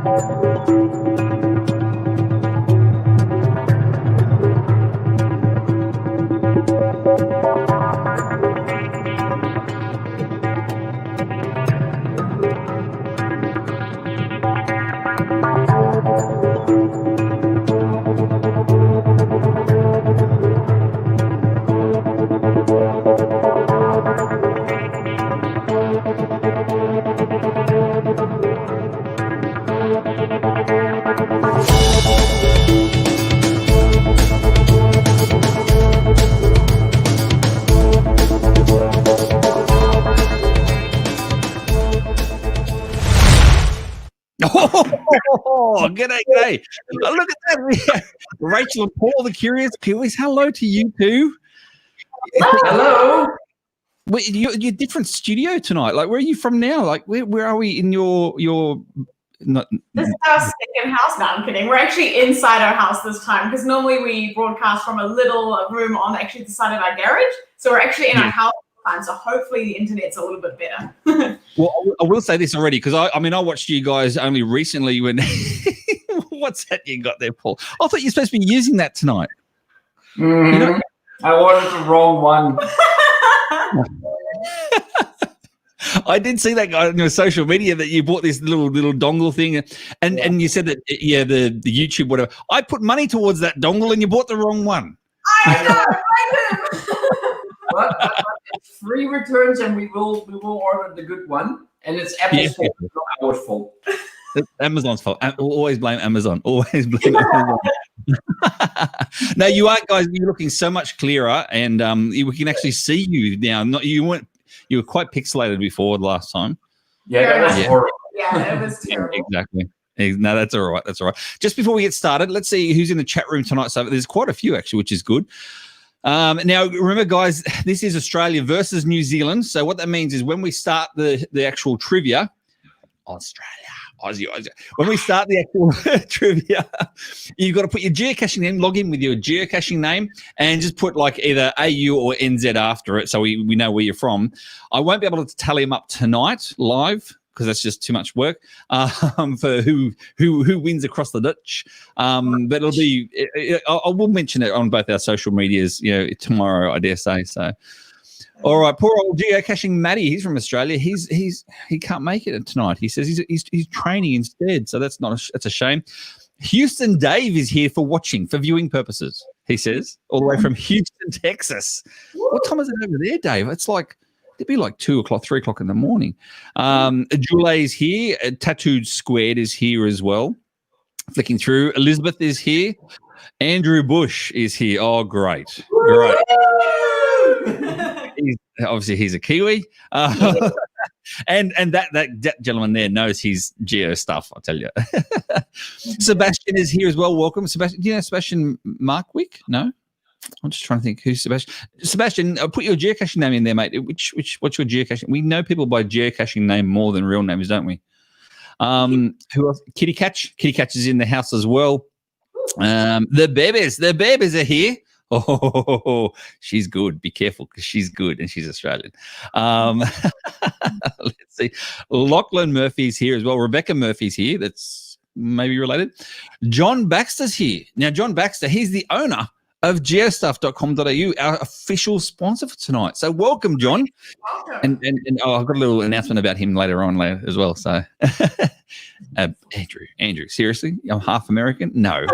Oh, g'day. Oh, look at that. Rachel and Paul, the Curious Kiwis. Hello to you two. Hello. Wait, you're different studio tonight. Like, where are you from now? Like, where are we in your This is our second house. No, I'm kidding. We're actually inside our house this time because normally we broadcast from a little room on actually the side of our garage. So we're actually in our house this time. So hopefully the internet's a little bit better. Well, I will say this already because I mean I watched you guys only recently when. What's that you got there, Paul? I thought you were supposed to be using that tonight. Mm-hmm. You know? I wanted the wrong one. I did see that guy on your social media that you bought this little dongle thing, and you said that the YouTube whatever. I put money towards that dongle, and you bought the wrong one. I know. But it's free returns, and we will order the good one, and it's Apple's fault, not our fault. It's Amazon's fault. Always blame Amazon. Always blame Amazon. No, you are, guys. You're looking so much clearer, and we can actually see you now. You were quite pixelated before the last time. Yeah, that was horrible. Yeah, it was terrible. Exactly. No, that's all right. That's all right. Just before we get started, let's see who's in the chat room tonight. So there's quite a few actually, which is good. Now, remember, guys, this is Australia versus New Zealand. So what that means is when we start the actual trivia, Aussie. When we start the actual trivia, you've got to put your geocaching name, log in with your geocaching name, and just put like either AU or NZ after it so we know where you're from. I won't be able to tally them up tonight live because that's just too much work for who wins across the ditch. But it'll be I will mention it on both our social medias, tomorrow, I dare say. So. All right, poor old geocaching Matty. He's from Australia. He can't make it tonight. He says he's training instead, so that's a shame. Houston Dave is here for viewing purposes. He says all the way from Houston, Texas. What time is it over there, Dave? It'd be like 2 o'clock, 3 o'clock in the morning. Jule is here. Tattooed Squared is here as well. Flicking through, Elizabeth is here. Andrew Bush is here. Oh, great. Obviously he's a Kiwi, and that gentleman there knows his geo stuff. I'll tell you. Sebastian is here as well. Welcome, Sebastian. Do you know Sebastian Markwick? No, I'm just trying to think who's Sebastian. Sebastian, put your geocaching name in there, mate. What's your geocaching? We know people by geocaching name more than real names, don't we? Who else? Kitty Catch is in the house as well. The babies are here. Oh, she's good. Be careful because she's good and she's Australian. Let's see. Lachlan Murphy's here as well. Rebecca Murphy's here. That's maybe related. John Baxter's here. Now, John Baxter, he's the owner of geostuff.com.au, our official sponsor for tonight. So welcome, John. Welcome. And I've got a little announcement about him later as well. So Andrew, seriously? I'm half American? No.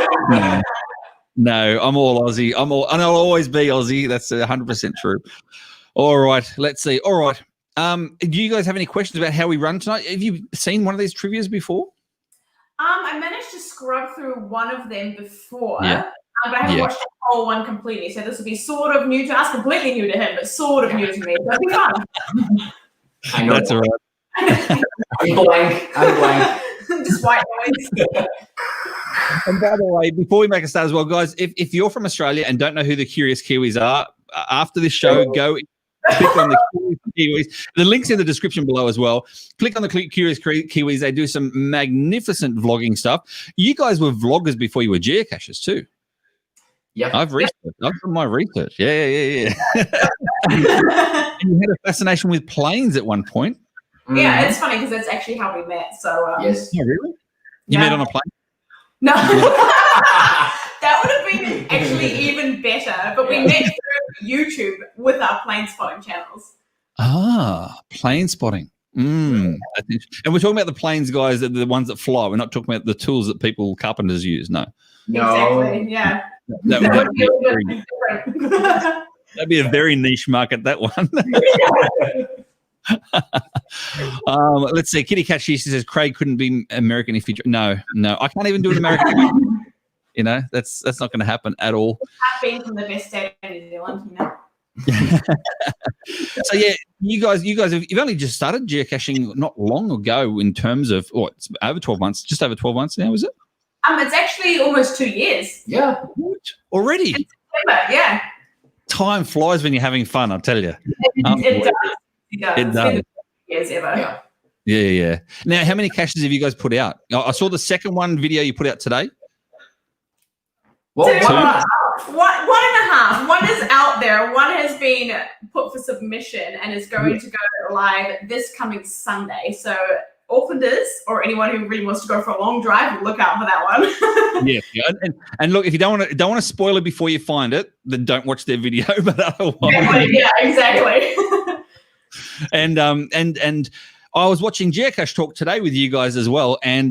No, I'm all Aussie. And I'll always be Aussie. That's 100% true. All right, let's see. All right. Do you guys have any questions about how we run tonight? Have you seen one of these trivias before? I managed to scrub through one of them before, yeah. But I haven't watched the whole one completely. So this will be sort of new to us, completely new to him, but sort of new to me. So it'll be fun. I know. That's all right. I'm blank. Just white noise. And by the way, before we make a start as well, guys, if you're from Australia and don't know who the Curious Kiwis are, after this show, go click on the Curious Kiwis. The link's in the description below as well. Click on the Curious Kiwis. They do some magnificent vlogging stuff. You guys were vloggers before you were geocachers too. Yeah, I've done my research. Yeah. And you had a fascination with planes at one point. Yeah, it's funny because that's actually how we met. So yes. Oh, really? You met on a plane? No. That would have been actually even better. But we met through YouTube with our plane spotting channels. Ah, plane spotting. And we're talking about the planes, guys, the ones that fly. We're not talking about the tools that carpenters use. No. Exactly. Yeah. That'd be a very niche market, that one. Let's see. Kitty Cat, she says Craig couldn't be American if he. No, I can't even do an American. You know, that's not going to happen at all. I've been from the best state of New Zealand, you know. So yeah, you guys you've only just started geocaching not long ago in terms of it's over 12 months, just over 12 months now, is it? It's actually almost 2 years. Yeah. What? Already? Yeah. Time flies when you're having fun, I'll tell you. It does. It does. It does. Years ever. Yeah. Now, how many caches have you guys put out? I saw the second video you put out today. Well, 1.5. One is out there. One has been put for submission and is going to go live this coming Sunday. So Aucklanders or anyone who really wants to go for a long drive, look out for that one. Yeah. And look, if you don't want to spoil it before you find it, then don't watch their video. But otherwise, yeah, exactly. And I was watching Geocache Talk today with you guys as well, and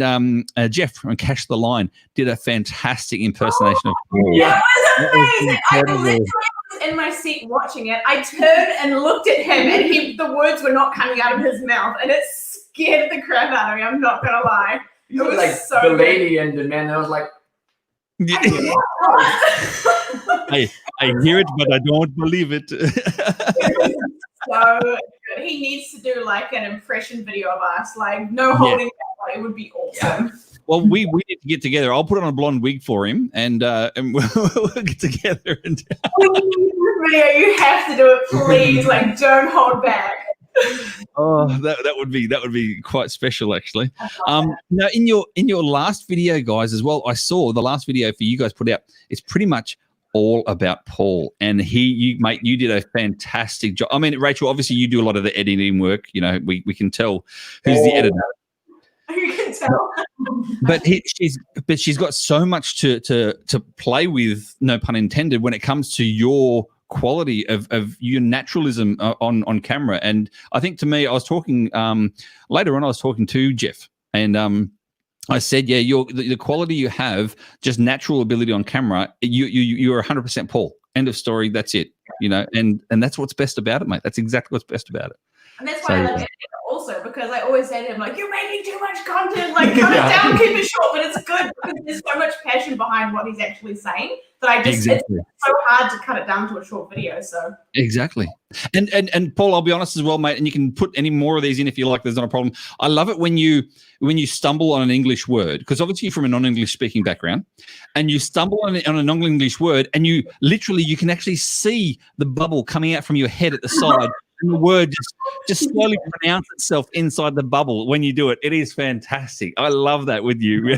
Jeff from Cache the Line did a fantastic impersonation of Paul. Yeah, it was amazing. I literally was in my seat watching it. I turned and looked at him, and the words were not coming out of his mouth, and it scared the crap out of me. I'm not gonna lie. It was like so the lady and the man. I was like, I hear it, but I don't believe it. So good. He needs to do like an impression video of us, like no holding back. It would be awesome. Well, we need to get together. I'll put on a blonde wig for him, and we'll get together. And video, you have to do it, please. Like, don't hold back. Oh, that would be quite special, actually. Now, in your last video, guys, as well, I saw the last video for you guys put out. It's pretty much all about Paul, and you did a fantastic job. I mean, Rachel, obviously you do a lot of the editing work. You know, we can tell who's the editor. You can tell. But she's got so much to play with, no pun intended, when it comes to your quality of your naturalism on camera. And I think, to me, I was talking later on. I was talking to Jeff, and I said, yeah, the quality you have, just natural ability on camera, you're 100% Paul. End of story. That's it. You know, and that's what's best about it, mate. That's exactly what's best about it. And that's why I love editing also, because I always say to him, like, you're making too much content, like, cut it down, keep it short, but it's good because there's so much passion behind what he's actually saying that it's so hard to cut it down to a short video. So exactly. And Paul, I'll be honest as well, mate, and you can put any more of these in if you like, there's not a problem. I love it when you stumble on an English word, because obviously you're from a non-English speaking background, and you stumble on a non-English word, and you can actually see the bubble coming out from your head at the side. And the word just slowly pronounce itself inside the bubble when you do it. It is fantastic. I love that with you.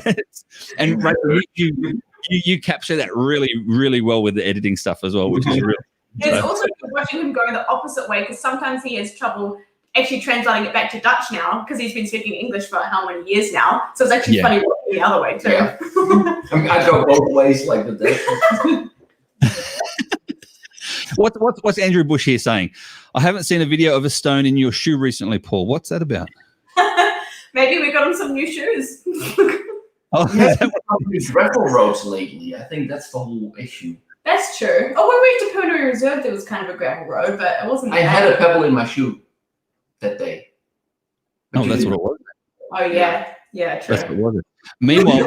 And Rachel, you capture that really, really well with the editing stuff as well, which is really. It's also watching him going the opposite way, because sometimes he has trouble actually translating it back to Dutch now, because he's been speaking English for how many years now. So it's actually funny working the other way too. Yeah. I go both ways like the Dutch. What's Andrew Bush here saying? I haven't seen a video of a stone in your shoe recently, Paul. What's that about? Maybe we got him some new shoes. These gravel roads lately. I think that's the whole issue. That's true. Oh, when we went to Puna Reserve, there was kind of a gravel road, but it wasn't. I had a pebble in my shoe that day. But that's what it was. Oh yeah, true. That's what it was. Meanwhile,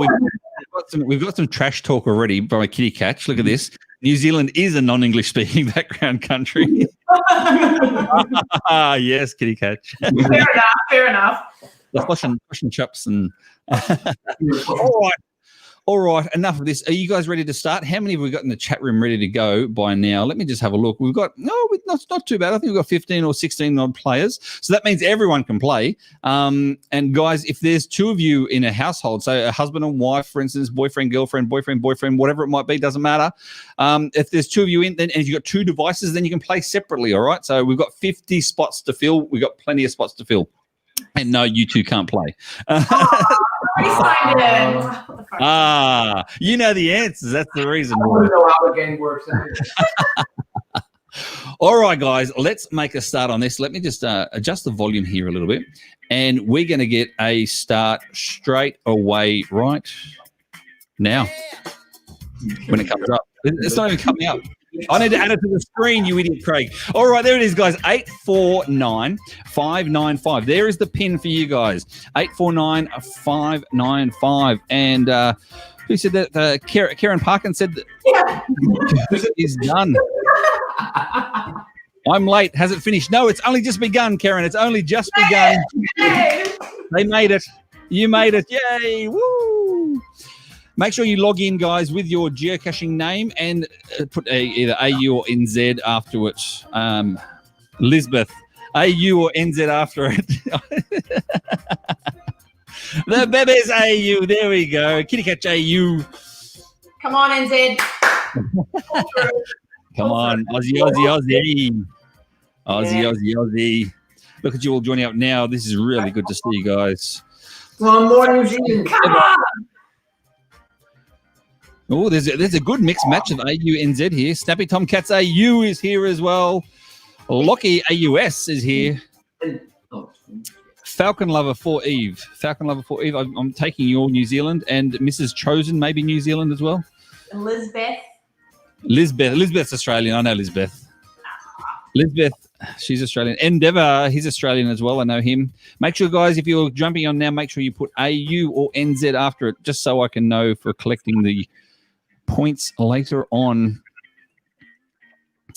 we've got some trash talk already by Kitty Catch. Look at this. New Zealand is a non-English speaking background country. Yes, Kitty Catch. Fair enough. The flushing chops and. All right. Enough of this. Are you guys ready to start? How many have we got in the chat room ready to go by now? Let me just have a look. We've got not too bad. I think we've got 15 or 16 odd players. So that means everyone can play. And guys, if there's two of you in a household, so a husband and wife, for instance, boyfriend, girlfriend, boyfriend, whatever it might be, doesn't matter. If there's two of you in, and if you've got two devices, then you can play separately. All right. So we've got 50 spots to fill. We've got plenty of spots to fill. And no, you two can't play. signed it. What the fuck? You know the answers. That's the reason. I want to know how the game works. All right, guys, let's make a start on this. Let me just adjust the volume here a little bit, and we're going to get a start straight away right now when it comes up. It's not even coming up. I need to add it to the screen, you idiot, Craig. All right, there it is, guys. 849595. There is the pin for you guys. 849595. And who said that? Karen Parkin said that is done. I'm late. Hasn't finished. No, it's only just begun, Karen. It's only just begun. They made it. You made it. Yay. Woo. Make sure you log in, guys, with your geocaching name and put either AU or NZ after it. Lisbeth, AU or NZ after it. The Bebes AU. There we go. Kitty Catch AU. Come on, NZ. Come on. Aussie, Aussie, Aussie. Aussie. Look at you all joining up now. This is really good to see you guys. One more New Zealand. Come on. Oh, there's a good mixed match of AU NZ here. Snappy Tomcats AU is here as well. Lockie AUS is here. Falcon Lover for Eve. I'm taking your New Zealand, and Mrs. Chosen maybe New Zealand as well. Lisbeth's Australian. I know Lisbeth. Lisbeth, she's Australian. Endeavour, he's Australian as well. I know him. Make sure, guys, if you're jumping on now, make sure you put AU or NZ after it, just so I can know for collecting the points later on.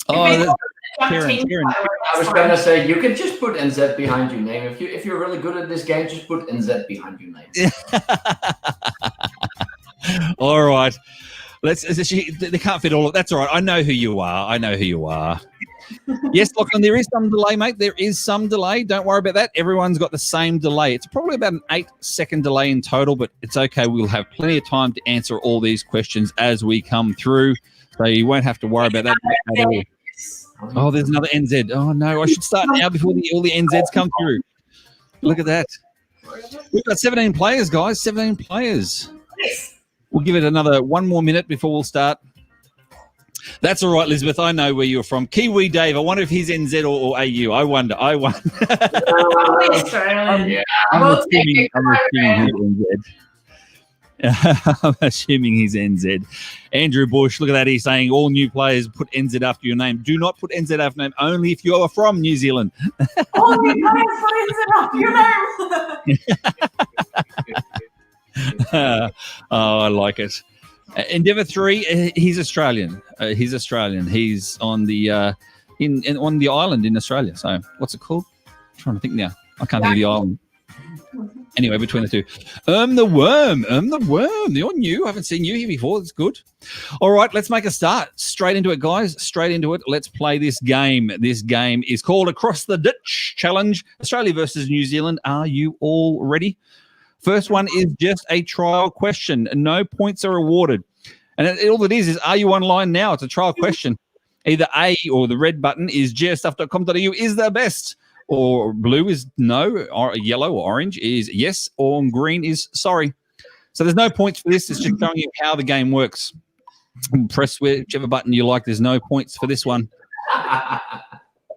Oh, Karen. I was going to say, you can just put NZ behind your name. If you're really good at this game, just put NZ behind your name. All right. They can't fit all of that's all right. I know who you are. Yes, Lachlan, there is some delay, mate. There is some delay. Don't worry about that. Everyone's got the same delay. It's probably about an 8-second delay in total, but it's okay. We'll have plenty of time to answer all these questions as we come through. So you won't have to worry about that at all. Oh, there's another NZ. Oh, no. I should start now before all the NZs come through. Look at that. We've got 17 players, guys. 17 players. We'll give it one more minute before we'll start. That's all right, Elizabeth. I know where you're from. Kiwi Dave. I wonder if he's NZ or AU. I wonder. Probably Australian. I'm assuming he's NZ. I'm assuming he's NZ. Andrew Bush, look at that. He's saying all new players put NZ after your name. Do not put NZ after your name, only if you are from New Zealand. All new players put NZ after your name. Oh, I like it. Endeavour 3, he's Australian. He's on the on the island in Australia. So what's it called? I'm trying to think now. I can't think of the island. Anyway, between the two. The Worm. You're new. I haven't seen you here before. That's good. All right, let's make a start. Straight into it, guys. Straight into it. Let's play this game. This game is called Across the Ditch Challenge. Australia versus New Zealand. Are you all ready? First one is just a trial question. No points are awarded. And all it is are you online now? It's a trial question. Either A or the red button is geostuff.com.au is the best, or blue is no, or yellow or orange is yes, or green is sorry. So there's no points for this. It's just showing you how the game works. Press whichever button you like. There's no points for this one.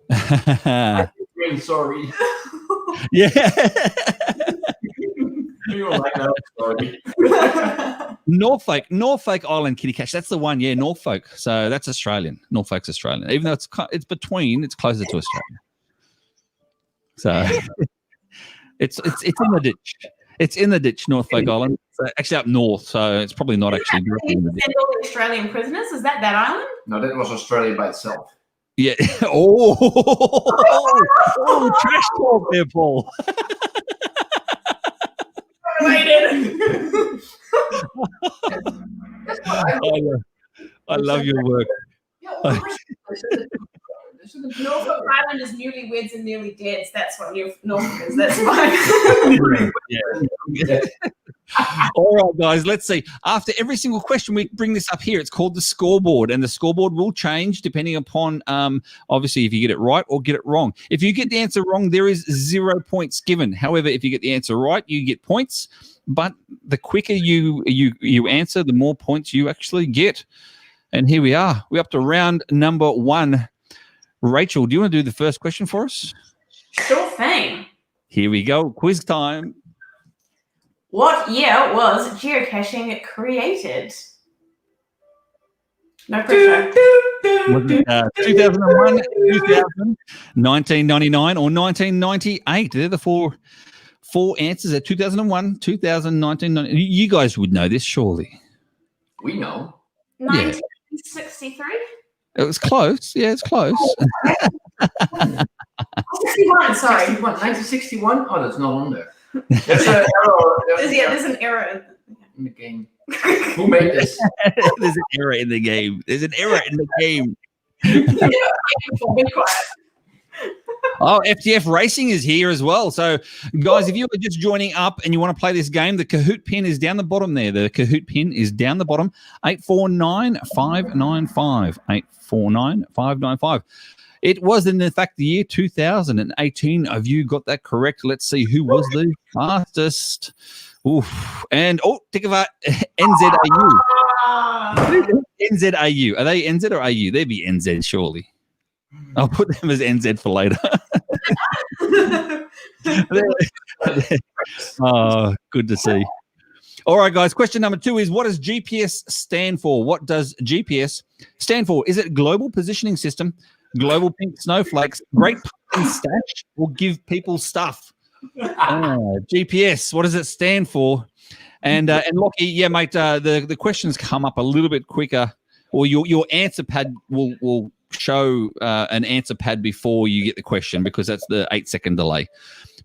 Green, sorry. Yeah. You like that, sorry. Norfolk Island Kitty Cache. That's the one. Yeah, Norfolk. So that's Australian. Norfolk's Australian. Even though it's closer to Australia. So it's in the ditch. It's in the ditch, Norfolk Island. So actually up north. So it's probably not actually directly in the ditch. Send all the Australian prisoners. Is that island? No, that was Australia by itself. Yeah. Trash talk there, Paul. I love your work. Norfolk Island is newlyweds and nearly dead. That's what Norfolk is. That's fine. All right, guys, let's see. After every single question, we bring this up here. It's called the scoreboard, and the scoreboard will change depending upon, obviously, if you get it right or get it wrong. If you get the answer wrong, there is 0 points given. However, if you get the answer right, you get points. But the quicker you answer, the more points you actually get. And here we are. We're up to round number 1. Rachel, do you want to do the first question for us? Sure thing. Here we go. Quiz time. What year was geocaching created? No pressure. 2001, 2000, 1999, or 1998. They're the four answers at 2001, 2000, 1999. You guys would know this, surely. We know. 1963? It was close. Yeah, it's close. 61, sorry. 1961? Oh, there's no one there. There's an error. There's an error in the game. Who made this? There's an error in the game. There's an error in the game. Be quiet. Oh, FTF Racing is here as well. So, guys, if you are just joining up and you want to play this game, the Kahoot pin is down the bottom there. The Kahoot pin is down the bottom. 849-595. 849-595. It was, in fact, the year 2018 of you got that correct. Let's see who was the fastest. Oof. And, think about NZAU. NZAU. Are they NZ or AU? They'd be NZ, surely. I'll put them as NZ for later. Oh, good to see. All right, guys. Question number 2 is, what does GPS stand for? What does GPS stand for? Is it Global Positioning System, Global Pink Snowflakes, Great Pumpkin Stash, or Give People Stuff? GPS, what does it stand for? And Lockie, yeah, mate, the questions come up a little bit quicker, or your answer pad will show an answer pad before you get the question, because that's the 8-second delay.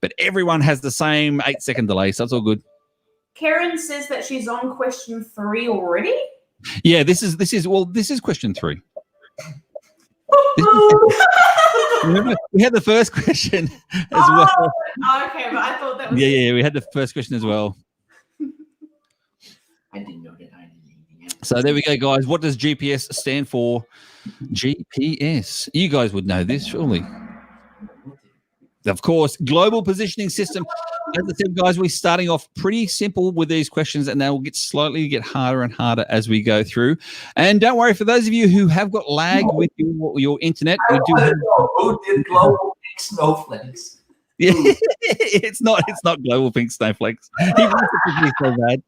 But everyone has the same 8-second delay, so it's all good. Karen says that she's on question 3 already. Yeah, this is question 3. Remember, we had the first question as well. Okay, but I thought that was... Yeah, we had the first question as well. I didn't know that. So there we go, guys. What does GPS stand for? GPS. You guys would know this, surely. Of course, Global Positioning System. As I said, guys, we're starting off pretty simple with these questions, and they will slowly get harder and harder as we go through. And don't worry, for those of you who have got lag with your internet, we do have... Who did Global Pink Snowflakes? Yeah, it's not Global Pink Snowflakes. He wants it to be so bad.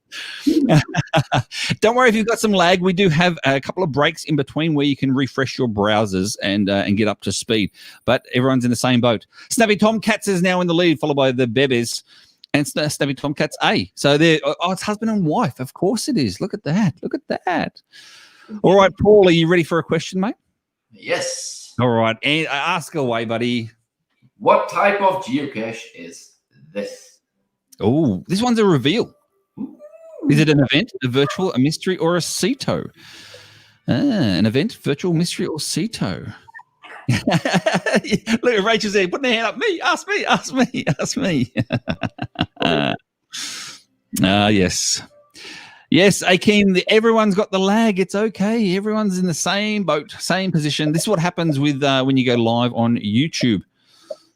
Don't worry if you've got some lag. We do have a couple of breaks in between where you can refresh your browsers and get up to speed. But everyone's in the same boat. Snappy Tomcats is now in the lead, followed by the Bebes and Snappy Tomcats A. So they're it's husband and wife. Of course it is. Look at that. Look at that. All right, Paul, are you ready for a question, mate? Yes. All right, and ask away, buddy. What type of geocache is this? Oh, this one's a reveal. Ooh. Is it an event, a virtual, a mystery, or a CETO? An event, virtual, mystery, or CETO? Look at Rachel's there, putting her hand up. Me, ask me, ask me, ask me. Yes. Yes, Akeem, everyone's got the lag. It's okay. Everyone's in the same boat, same position. This is what happens with when you go live on YouTube.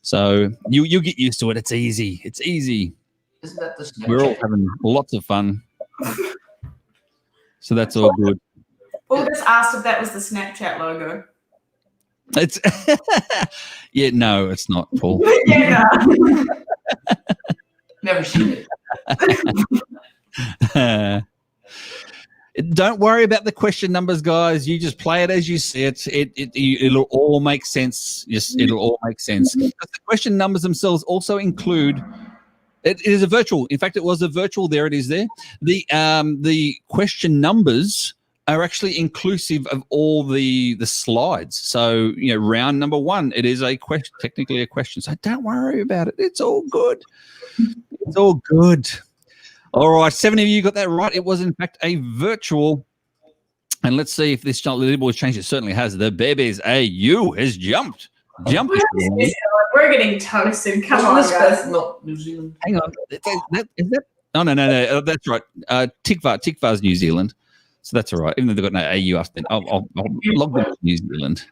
So you get used to it. It's easy. It's easy. Isn't that the Snapchat? We're all having lots of fun. So that's all good. Paul just asked if that was the Snapchat logo. It's yeah, no, it's not, Paul. Yeah. Never seen it. Don't worry about the question numbers, guys. You just play it as you see it. It'll all make sense. Yes, it'll all make sense. But the question numbers themselves also include. It is a virtual. In fact, it was a virtual. There it is. There. The question numbers are actually inclusive of all the slides. So round number 1, it is a question, technically a question. So don't worry about it. It's all good. It's all good. All right, 7 of you got that right. It was, in fact, a virtual. And let's see if this leaderboard has changed. It certainly has. The Bebes AU has jumped. We're getting toasted. Come on, guys. Not New Zealand. Hang on. Is that Oh, no. That's right. Tikva's New Zealand. So that's all right. Even though they've got no AU after then. I'll log them to New Zealand.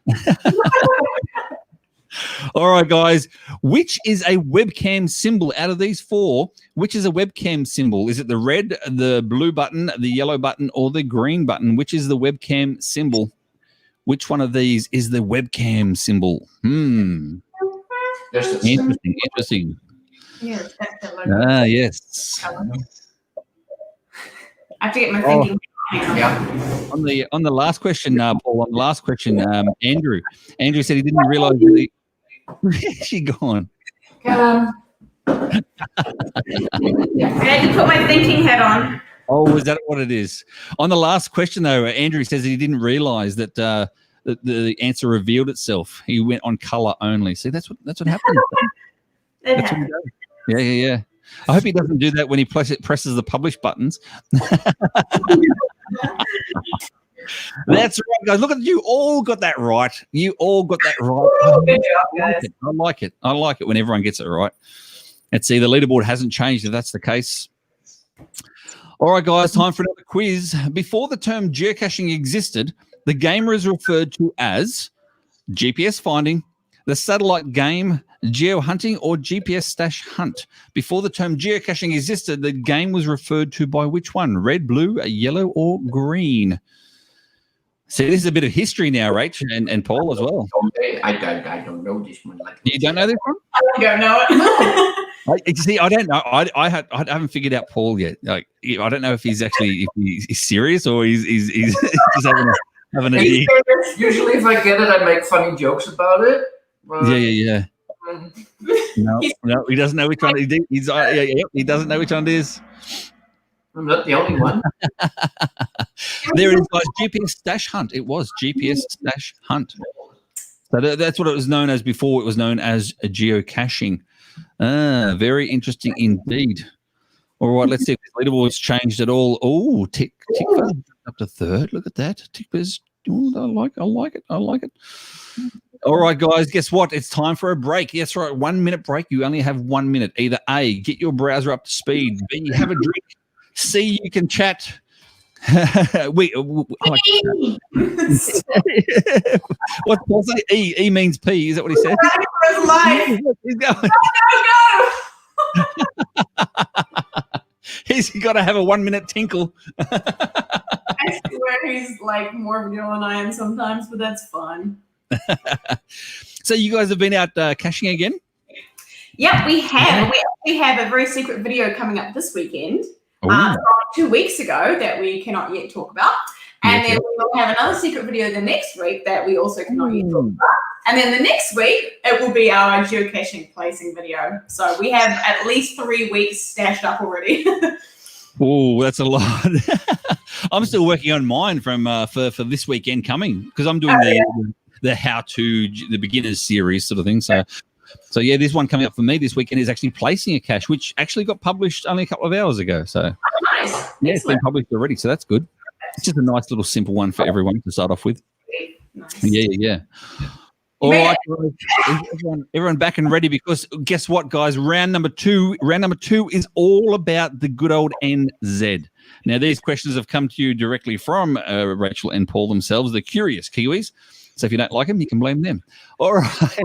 All right, guys. Which is a webcam symbol out of these four? Which is a webcam symbol? Is it the red, the blue button, the yellow button, or the green button? Which is the webcam symbol? Which one of these is the webcam symbol? Interesting. Yes, yes. I have to get my thinking. Yeah. On the last question, Paul. On the last question, Andrew said he didn't realise that where's she gone? I had to put my thinking hat on. Oh, is that what it is? On the last question, though, Andrew says he didn't realise that the answer revealed itself. He went on colour only. See, that's what happens. That's what he does. Yeah. I hope he doesn't do that when he presses the publish buttons. That's right, guys. Look at you all got that right. I like it. I like it when everyone gets it right. And see, the leaderboard hasn't changed if that's the case. All right, guys, time for another quiz. Before the term geocaching existed, the game was referred to as GPS finding, the satellite game, geo hunting, or GPS /hunt. Before the term geocaching existed, the game was referred to by which one? Red, blue, yellow, or green? See, this is a bit of history now, Rach, and Paul as well. I don't know this one. You don't know this one? I don't know it. See, I don't know. I haven't figured out Paul yet. Like, I don't know if he's actually he's serious or he's just having a dig. Usually, if I get it, I make funny jokes about it. Yeah. No, he doesn't know which one he doesn't know which one it is. I'm not the only one. There it is, guys. GPS hunt. It was GPS hunt. So that's what it was known as before. It was known as geocaching. Very interesting indeed. All right, let's see if the leaderboard's changed at all. Oh, Tikva's up to third. Look at that. Tikva's. I like it. All right, guys, guess what? It's time for a break. That's right, 1 minute break. You only have 1 minute. Either A, get your browser up to speed. B, have a drink. C, you can chat. What's Paul say? E means P. Is that what he said? He's going. Go. He's got to have a 1 minute tinkle. I swear he's like more real than I am sometimes, but that's fun. So you guys have been out caching again? Yep, we have. We actually have a very secret video coming up this weekend. 2 weeks ago that we cannot yet talk about. And then we will have another secret video the next week that we also cannot yet talk about. And then the next week, it will be our geocaching placing video. So we have at least 3 weeks stashed up already. Oh, that's a lot. I'm still working on mine from for this weekend coming because I'm doing the how-to, the beginners series sort of thing. So yeah, this one coming up for me this weekend is actually placing a cache, which actually got published only a couple of hours ago. So nice. Yeah, it's been published already, so that's good. It's just a nice little simple one for everyone to start off with. Nice. Yeah. All right, everyone back and ready because guess what, guys? Round number two is all about the good old NZ. Now, these questions have come to you directly from Rachel and Paul themselves, the curious Kiwis. So if you don't like them, you can blame them. All right.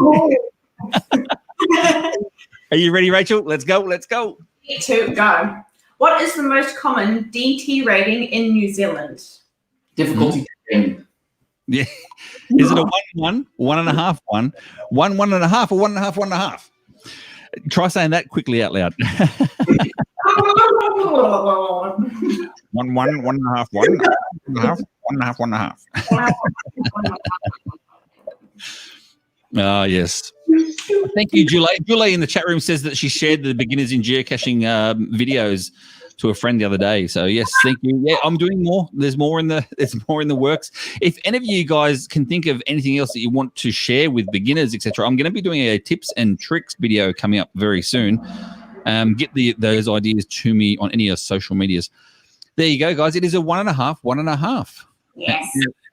Are you ready, Rachel? Let's go. To go. What is the most common DT rating in New Zealand? Difficulty. Yeah. Is it a 1-1, 1.5, 1, 1.5, or 1.5, 1.5? Try saying that quickly out loud. 1, 1.5, 1.5, 1.5. Ah, yes. Thank you, Julie. Julie in the chat room says that she shared the beginners in geocaching videos to a friend the other day. So yes, thank you. Yeah, I'm doing more. There's more in the works. If any of you guys can think of anything else that you want to share with beginners, etc., I'm going to be doing a tips and tricks video coming up very soon. Get those ideas to me on any of social medias. There you go, guys. It is a 1.5, 1.5. Yes.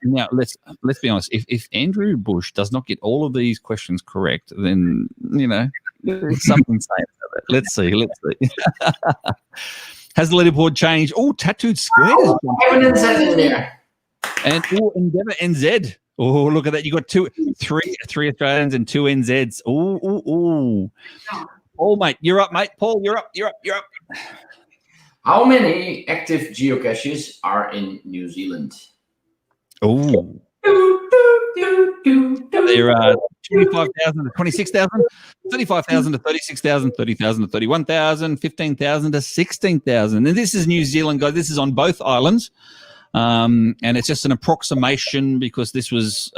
Now let's be honest. If Andrew Bush does not get all of these questions correct, then there's something saying about it. Let's see. Has the leaderboard changed? Oh, Tattooed Square. Evidence in there. And Endeavour NZ. Oh, look at that. You got three Australians and 2 NZs. Oh. Paul, mate. You're up, mate. Paul, you're up. How many active geocaches are in New Zealand? Oh. There are 25,000 to 26,000, 35,000 to 36,000, 30,000 to 31,000, 15,000 to 16,000. And this is New Zealand, guys. This is on both islands. And it's just an approximation because this was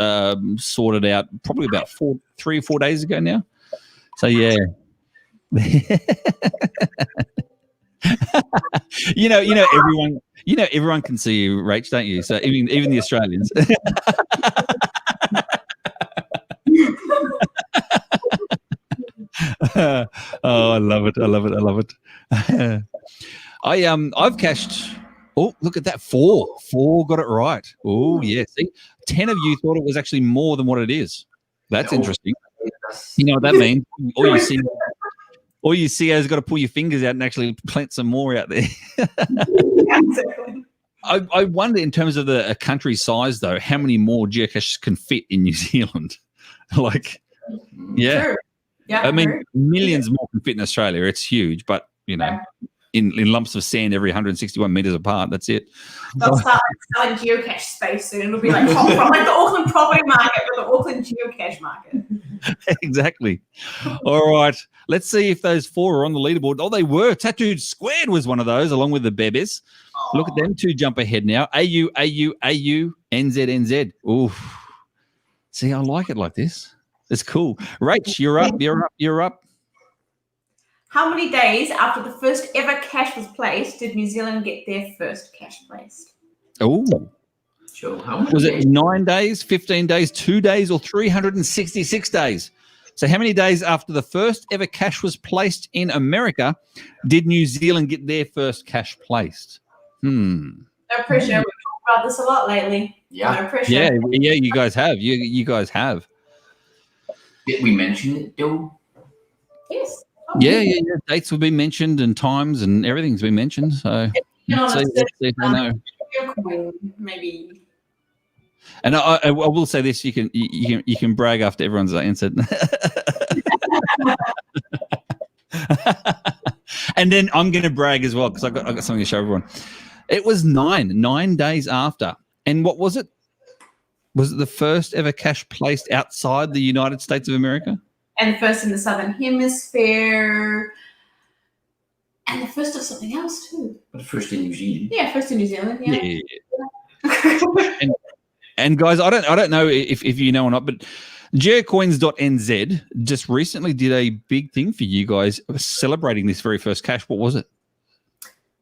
sorted out probably about 3 or 4 days ago now. So, yeah. everyone can see you, Rach, don't you? So even the Australians. Oh, I love it. I've cached. Oh, look at that. 4 got it right. Oh, yeah. See, 10 of you thought it was actually more than what it is. That's interesting. You know what that means? All you see is got to pull your fingers out and actually plant some more out there. I wonder, in terms of a country size, though, how many more geocaches can fit in New Zealand? Yeah. True. Yeah, I mean, millions more can fit in Australia. It's huge, but, in lumps of sand every 161 meters apart, that's it. They'll start selling geocache space soon. It'll be like top from like the Auckland property market or the Auckland geocache market. Exactly. All right. Let's see if those 4 are on the leaderboard. Oh, they were. Tattooed Squared was one of those, along with the Bebes. Look at them 2 jump ahead now. AU, NZ. Oof. See, I like it like this. It's cool. Rach, you're up. How many days after the first ever cache was placed did New Zealand get their first cache placed? Oh. Sure. How many Was days? it 9 days, 15 days, 2 days, or 366 days? So how many days after the first ever cache was placed in America did New Zealand get their first cache placed? No pressure. We've talked about this a lot lately. Yeah. No pressure. Yeah, you guys have. You guys have. Did we mention it, though? Yes. Yeah. Dates have been mentioned and times and everything's been mentioned. So let's see if they know. Maybe. And I will say this: you can brag after everyone's answered. And then I'm going to brag as well because I got something to show everyone. It was 9 days after. And what was it? Was it the first ever cache placed outside the United States of America? And the first in the Southern Hemisphere. And the first of something else, too. But first in New Zealand. Yeah, first in New Zealand, yeah. And guys, I don't know if you know or not, but geocoins.nz just recently did a big thing for you guys celebrating this very first cache. What was it?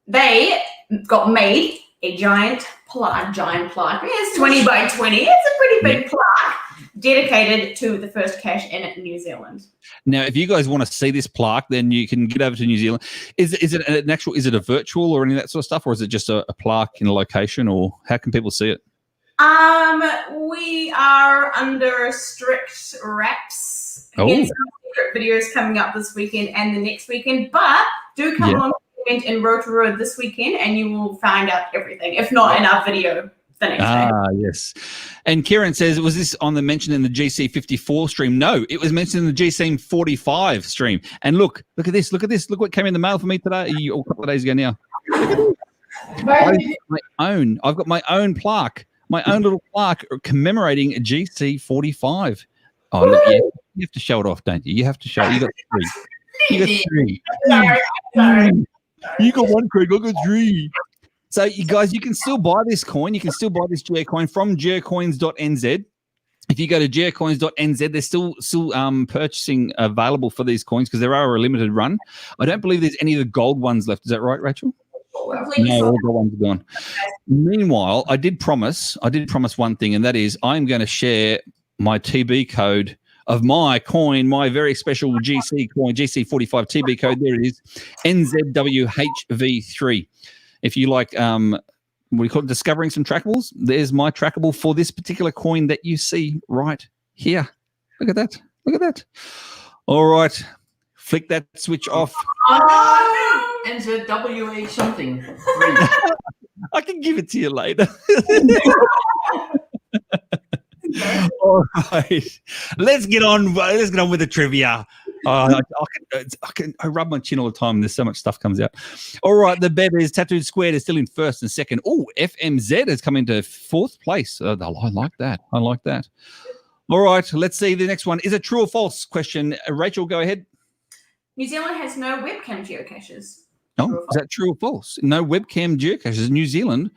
They got made a giant plaque. It's 20 by 20. It's a pretty big plaque dedicated to the first cache in New Zealand. Now, if you guys want to see this plaque, then you can get over to New Zealand. Is it an actual? Is it a virtual or any of that sort of stuff, or is it just a plaque in a location, or how can people see it? We are under strict wraps. Again, some secret videos coming up this weekend and the next weekend, but do come along to the event in Rotorua this weekend and you will find out everything, if not in our video the next day. Yes. And Kieran says, was this on the mention in the GC54 stream? No, it was mentioned in the GC45 stream. And look at this. Look what came in the mail for me today, a couple of days ago now. I've got my own plaque. My own little plaque commemorating GC45. Oh, look, yeah, you have to show it off, don't you? You have to show it. You got 3. You got 3. Sorry. You got 1, Craig. I got 3. So, you guys, you can still buy this coin. You can still buy this geocoin from geocoins.nz. If you go to geocoins.nz, they're still purchasing available for these coins because there are a limited run. I don't believe there's any of the gold ones left. Is that right, Rachel? No, all the ones are gone. Meanwhile, I did promise one thing, and that is I'm going to share my TB code of my coin, my very special GC coin, GC45 TB code. There it is, NZWHV3. If you like, what do you call it, discovering some trackables, there's my trackable for this particular coin that you see right here. Look at that. Look at that. All right. Flick that switch off. Oh, no. NZWA something. I can give it to you later. All right, let's get on with the trivia. I rub my chin all the time. There's so much stuff comes out. All right, the Beavers Tattooed Squared is still in first and second. Oh, FMZ has come into fourth place. I like that. All right, let's see the next one. Is it true or false? Question. Rachel, go ahead. New Zealand has no webcam geocaches. Oh, is that true or false? No webcam geocaches. New Zealand.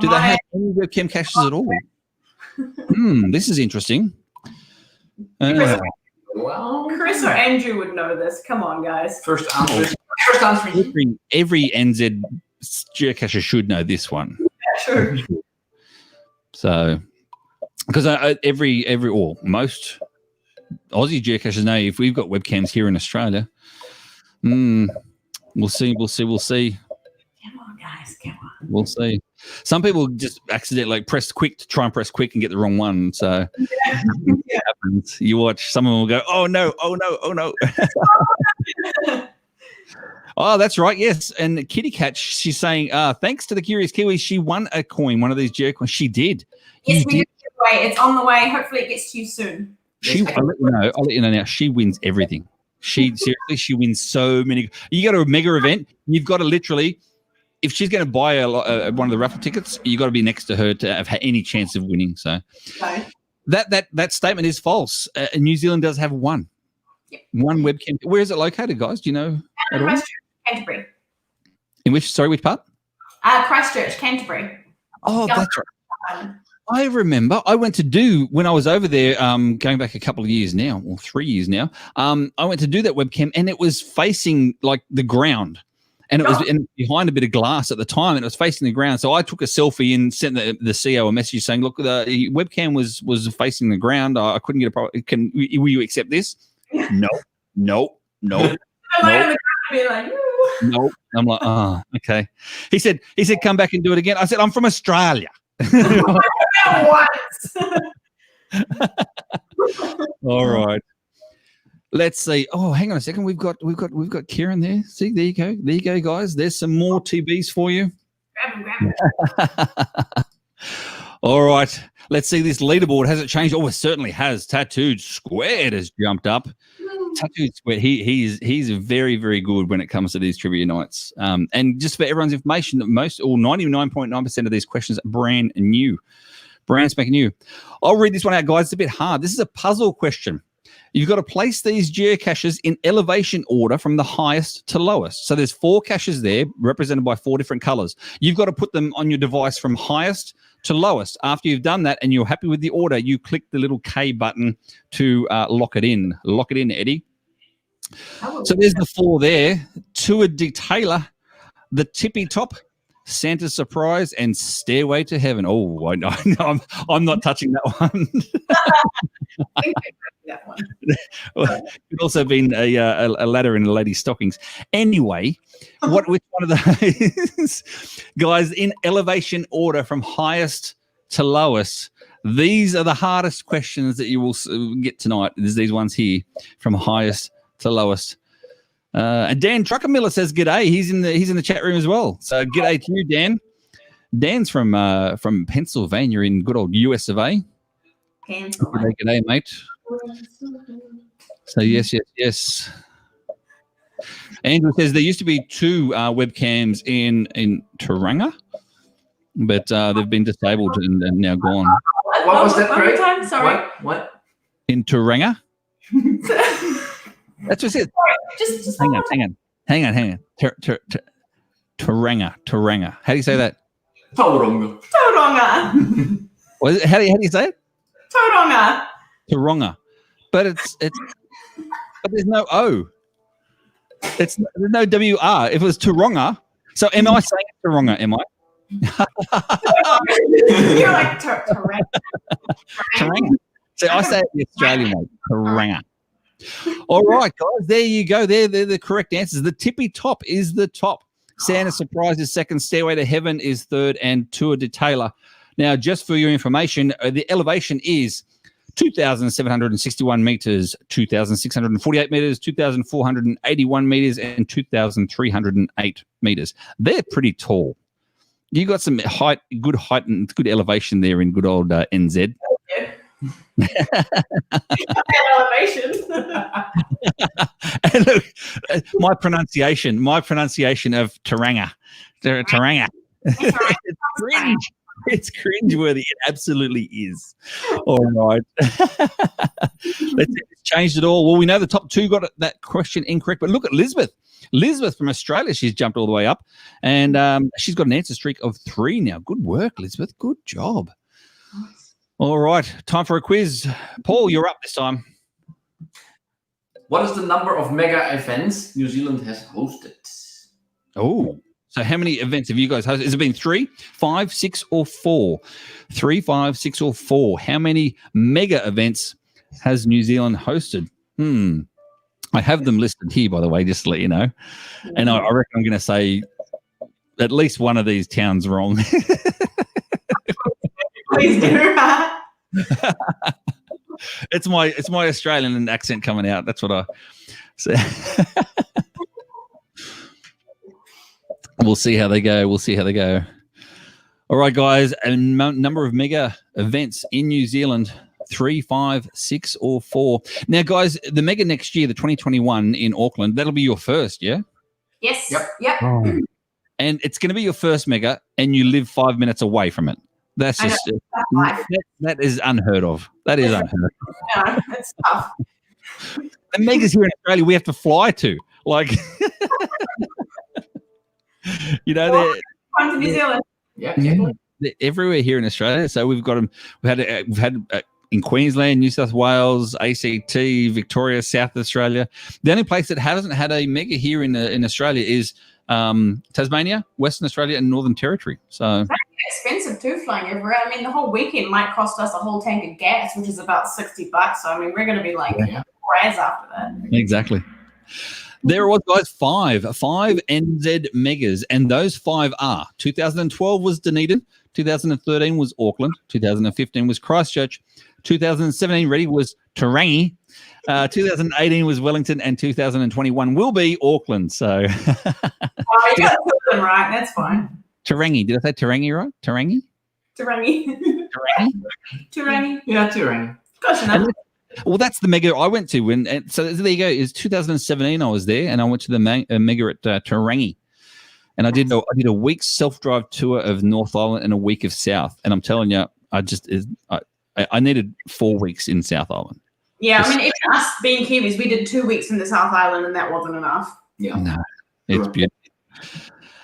Do they have any webcam caches at all? This is interesting. Well, Chris or Andrew would know this. Come on, guys. First answer. Every NZ geocacher should know this one. Yeah, sure. So, because most Aussie geocachers know if we've got webcams here in Australia. We'll see. Come on, guys. Come on. We'll see. Some people just accidentally press quick and get the wrong one. So it happens. You watch, some of them will go, oh no. Oh, that's right. Yes. And Kitty Cat, she's saying, thanks to the Curious Kiwis, she won a coin, one of these geocoins. She did. Yes, we did. It's on the way. Hopefully it gets to you soon. I'll let you know now. She wins everything. She wins so many. You go to a mega event, you've got to literally, if she's going to buy one of the raffle tickets, you got to be next to her to have any chance of winning. So that statement is false. New Zealand does have one. Yep. One webcam. Where is it located, guys? Do you know? Christchurch, Canterbury. In which part? Christchurch, Canterbury. Oh, that's right. I remember I went to do, when I was over there, going back a couple of years now, or 3 years now, I went to do that webcam and it was facing like the ground. And it was behind a bit of glass at the time, and it was facing the ground. So I took a selfie and sent the CEO a message saying, "Look, the webcam was facing the ground. I couldn't get a problem. Will you accept this?" No. No. I'm like, oh, okay. He said, come back and do it again. I said, I'm from Australia. All right. Let's see. Oh, hang on a second. We've got Kieran there. See, there you go, guys. There's some more TBs for you. Grab them. All right. Let's see this leaderboard. Has it changed? Oh, it certainly has. Tattooed Squared has jumped up. Tattooed Squared. He's very, very good when it comes to these trivia nights. And just for everyone's information, 99.9% of these questions are brand new. Brand spanking new. I'll read this one out, guys. It's a bit hard. This is a puzzle question. You've got to place these geocaches in elevation order from the highest to lowest. So there's 4 caches there represented by 4 different colors. You've got to put them on your device from highest to lowest. After you've done that and you're happy with the order, you click the little K button to lock it in. Lock it in, Eddie. So there's the 4 there. Tour Detailer, the Tippy Top, Santa's Surprise, and Stairway to Heaven. Oh, I know. I'm not touching that one. That one. Could also been a ladder in a lady's stockings. Anyway, which one of those guys in elevation order from highest to lowest? These are the hardest questions that you will get tonight. There's these ones here from highest to lowest. And Dan Truckermiller says g'day. He's in the chat room as well. So g'day to you, Dan. Dan's from Pennsylvania in good old US of A. G'day, mate. So yes. Andrew says there used to be 2 webcams in Tauranga, but they've been disabled and now gone. What was that, Craig? Sorry. What? In Tauranga? That's what it said. Just hang on. Tauranga. How do you say that? Tauranga. How do you say it? Tauranga. But but there's no O. There's no WR. If it was Tauranga, so am I saying Tauranga? Am I? You're like Tauranga. So I say it the Australian way, Tauranga. All right, guys, there you go. They're the correct answers. The Tippy Top is the top. Santa's Surprise is second. Stairway to Heaven is third, and Tour Detailer. Now, just for your information, the elevation is 2,761 meters, 2,648 meters, 2,481 meters, and 2,308 meters. They're pretty tall. You got some height, good height and good elevation there in good old NZ. Elevation. And look, my pronunciation of Taranga. It's cringe. It's cringeworthy. It absolutely is. All right. Let's changed it all. Well, we know the top two got that question incorrect, but look at Lisbeth. Lisbeth from Australia, she's jumped all the way up, and she's got an answer streak of 3 now. Good work, Lisbeth. Good job. All right, time for a quiz. Paul, you're up this time. What is the number of mega events New Zealand has hosted? Oh, so how many events have you guys hosted? Has it been 3, 5, 6, or 4? 3, 5, 6, or 4? How many mega events has New Zealand hosted? I have them listed here, by the way, just to let you know. And I reckon I'm going to say at least one of these towns wrong. Please do. It's my Australian accent coming out. That's what I say. We'll see how they go. All right, guys. A number of mega events in New Zealand. 3, 5, 6, or 4. Now, guys, the mega next year, the 2021 in Auckland, that'll be your first, yeah? Yes. Yep. Oh. And it's going to be your first mega, and you live 5 minutes away from it. That's just that is unheard of. That is unheard of. No, it's tough. The megas here in Australia, we have to fly to. Like, you know, Come to New Zealand. Yeah. they're everywhere here in Australia. So we've got them. We've had in Queensland, New South Wales, ACT, Victoria, South Australia. The only place that hasn't had a mega here in Australia is Tasmania, Western Australia, and Northern Territory. So expensive too, flying everywhere. I mean, the whole weekend might cost us a whole tank of gas, which is about $60. So I mean, we're going to be like $4 after that. Exactly. There was, guys, five NZ megas, and those 5 are 2012 was Dunedin, 2013 was Auckland, 2015 was Christchurch, 2017 ready was Tarangi, 2018 was Wellington, and 2021 will be Auckland. So, you got to put them right. That's fine. Tarangi. Did I say Tarangi right? Tarangi. Yeah, Tarangi. Close enough. Well, that's the mega I went to, and so there you go. Is 2017 I was there, and I went to the mega at Tarangi, and I did a week's self-drive tour of North Island and a week of South, and I'm telling you, I needed 4 weeks in South Island. Yeah, I mean, even us being Kiwis, we did 2 weeks in the South Island, and that wasn't enough. Yeah, no, it's beautiful.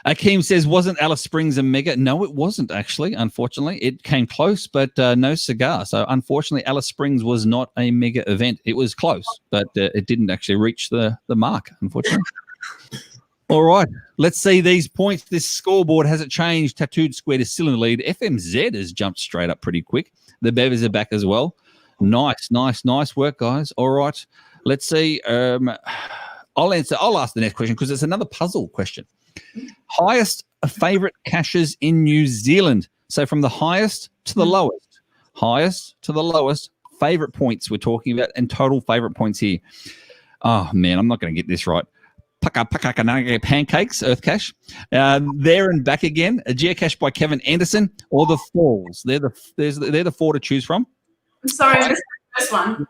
Akeem says, wasn't Alice Springs a mega? No, it wasn't actually, unfortunately. It came close, but no cigar. So, unfortunately, Alice Springs was not a mega event. It was close, but it didn't actually reach the mark, unfortunately. All right, let's see these points. This scoreboard, has it changed? Tattooed Squared is still in the lead. FMZ has jumped straight up pretty quick. The Bevers are back as well. Nice work, guys. All right, let's see. I'll ask the next question because it's another puzzle question. Highest favorite caches in New Zealand. So from the highest to the lowest. Highest to the lowest. Favorite points we're talking about, and total favorite points here. Oh, man, I'm not going to get this right. Paka Pancakes, Earth Cache. There and back again. A Geocache by Kevin Anderson, or the Falls. They're the 4 to choose from. I'm sorry, I missed this one.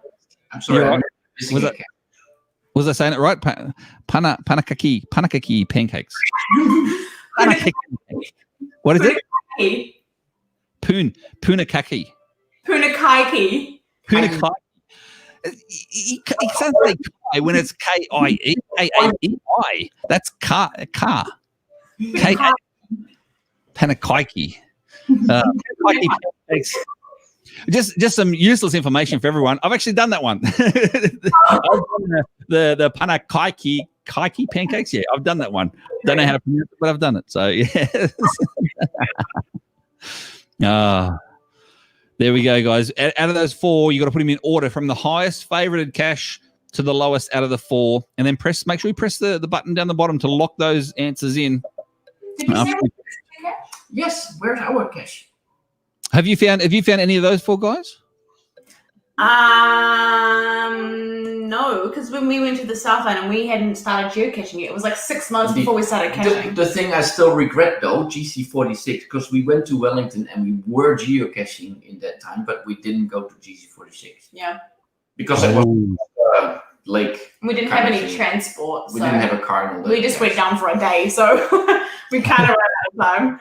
I'm sorry. Right. Was I saying it right? Panakaki pancakes. Panakaki. What is it? Punakaki. Punakaiki. Punakaiki. It sounds like kai when it's K-I-E. K-A-E-I. That's car. K-A. Panakaiki. Panakaiki pancakes. Just some useless information for everyone. I've actually done that one. I've done the panakaiki pancakes. Yeah, I've done that one. Don't know how to pronounce it, but I've done it. So yes. There we go, guys. Out of those 4, you got to put them in order from the highest favorited cache to the lowest out of the 4, and then make sure you press the button down the bottom to lock those answers in. Yes. Where's our cache? Have you found any of those 4 guys? No, because when we went to the South Island and we hadn't started geocaching yet, it was like 6 months before we started caching. The thing I still regret though, GC46, because we went to Wellington and we were geocaching in that time, but we didn't go to GC46. Yeah. Because it was lake. We didn't have any transport. We didn't have a car. And all that. We just went down for a day, so we kind of ran out of time.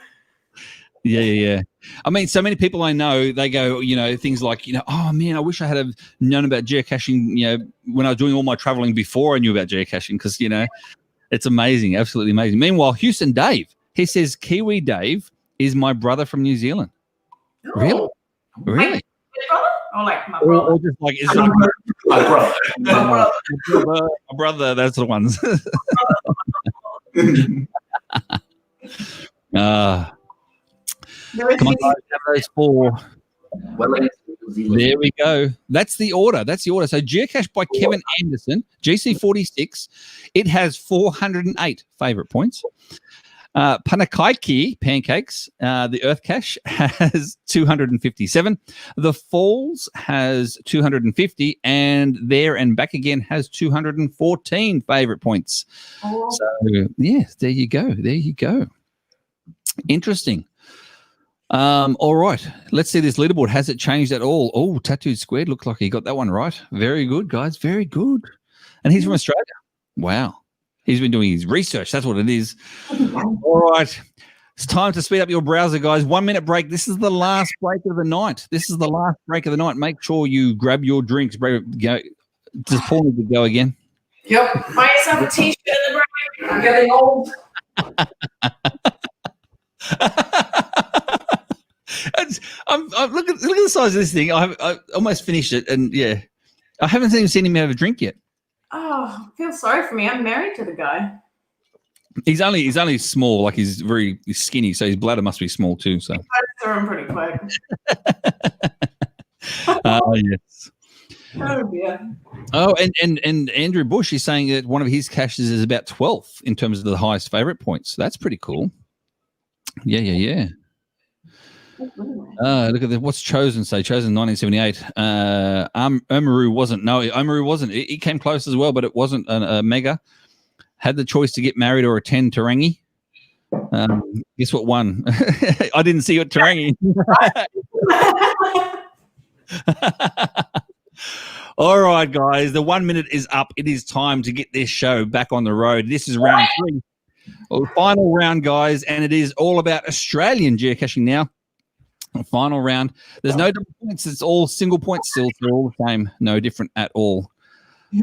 Yeah. I mean, so many people I know, they go, things like, oh man, I wish I had have known about geocaching, when I was doing all my traveling before I knew about geocaching, because, it's amazing, absolutely amazing. Meanwhile, Houston Dave, he says, Kiwi Dave is my brother from New Zealand. Oh. Really? Really? My brother? Or like my brother? Or just like, is it my brother. my brother, that's the ones. Come on, guys, have those 4. There we go. That's the order. So Geocache by Kevin Anderson, GC46. It has 408 favorite points. Panakaiki Pancakes, the Earth Cache, has 257. The Falls has 250, and There and Back Again has 214 favorite points. Oh. So yes, there you go. Interesting. All right, let's see this leaderboard. Has it changed at all? Oh, Tattooed Squared looks like he got that one right. Very good, guys. Very good. And he's from Australia. Wow. He's been doing his research. That's what it is. All right. It's time to speed up your browser, guys. 1 minute break. This is the last break of the night. Make sure you grab your drinks. Go. Does Paul need to go again? Yep. Buy yourself a t-shirt in the break. I'm getting old. Look at the size of this thing. I almost finished it, and yeah, I haven't even seen him have a drink yet. Oh, I feel sorry for me. I'm married to the guy. He's only small, like he's very skinny, so his bladder must be small too. So I threw him pretty quick. yes. Oh dear. Oh, and Andrew Bush is saying that one of his caches is about 12th in terms of the highest favorite points. So that's pretty cool. Yeah. Look at what's Chosen say. Chosen 1978. Oamaru wasn't. No, Oamaru wasn't. It came close as well, but it wasn't a mega. Had the choice to get married or attend Tarangi. Guess what won? I didn't see what Tarangi. All right, guys. The 1 minute is up. It is time to get this show back on the road. This is round 3. Well, final round, guys, and it is all about Australian geocaching now. Final round. There's no double points. It's all single points still. They're all the same. No different at all.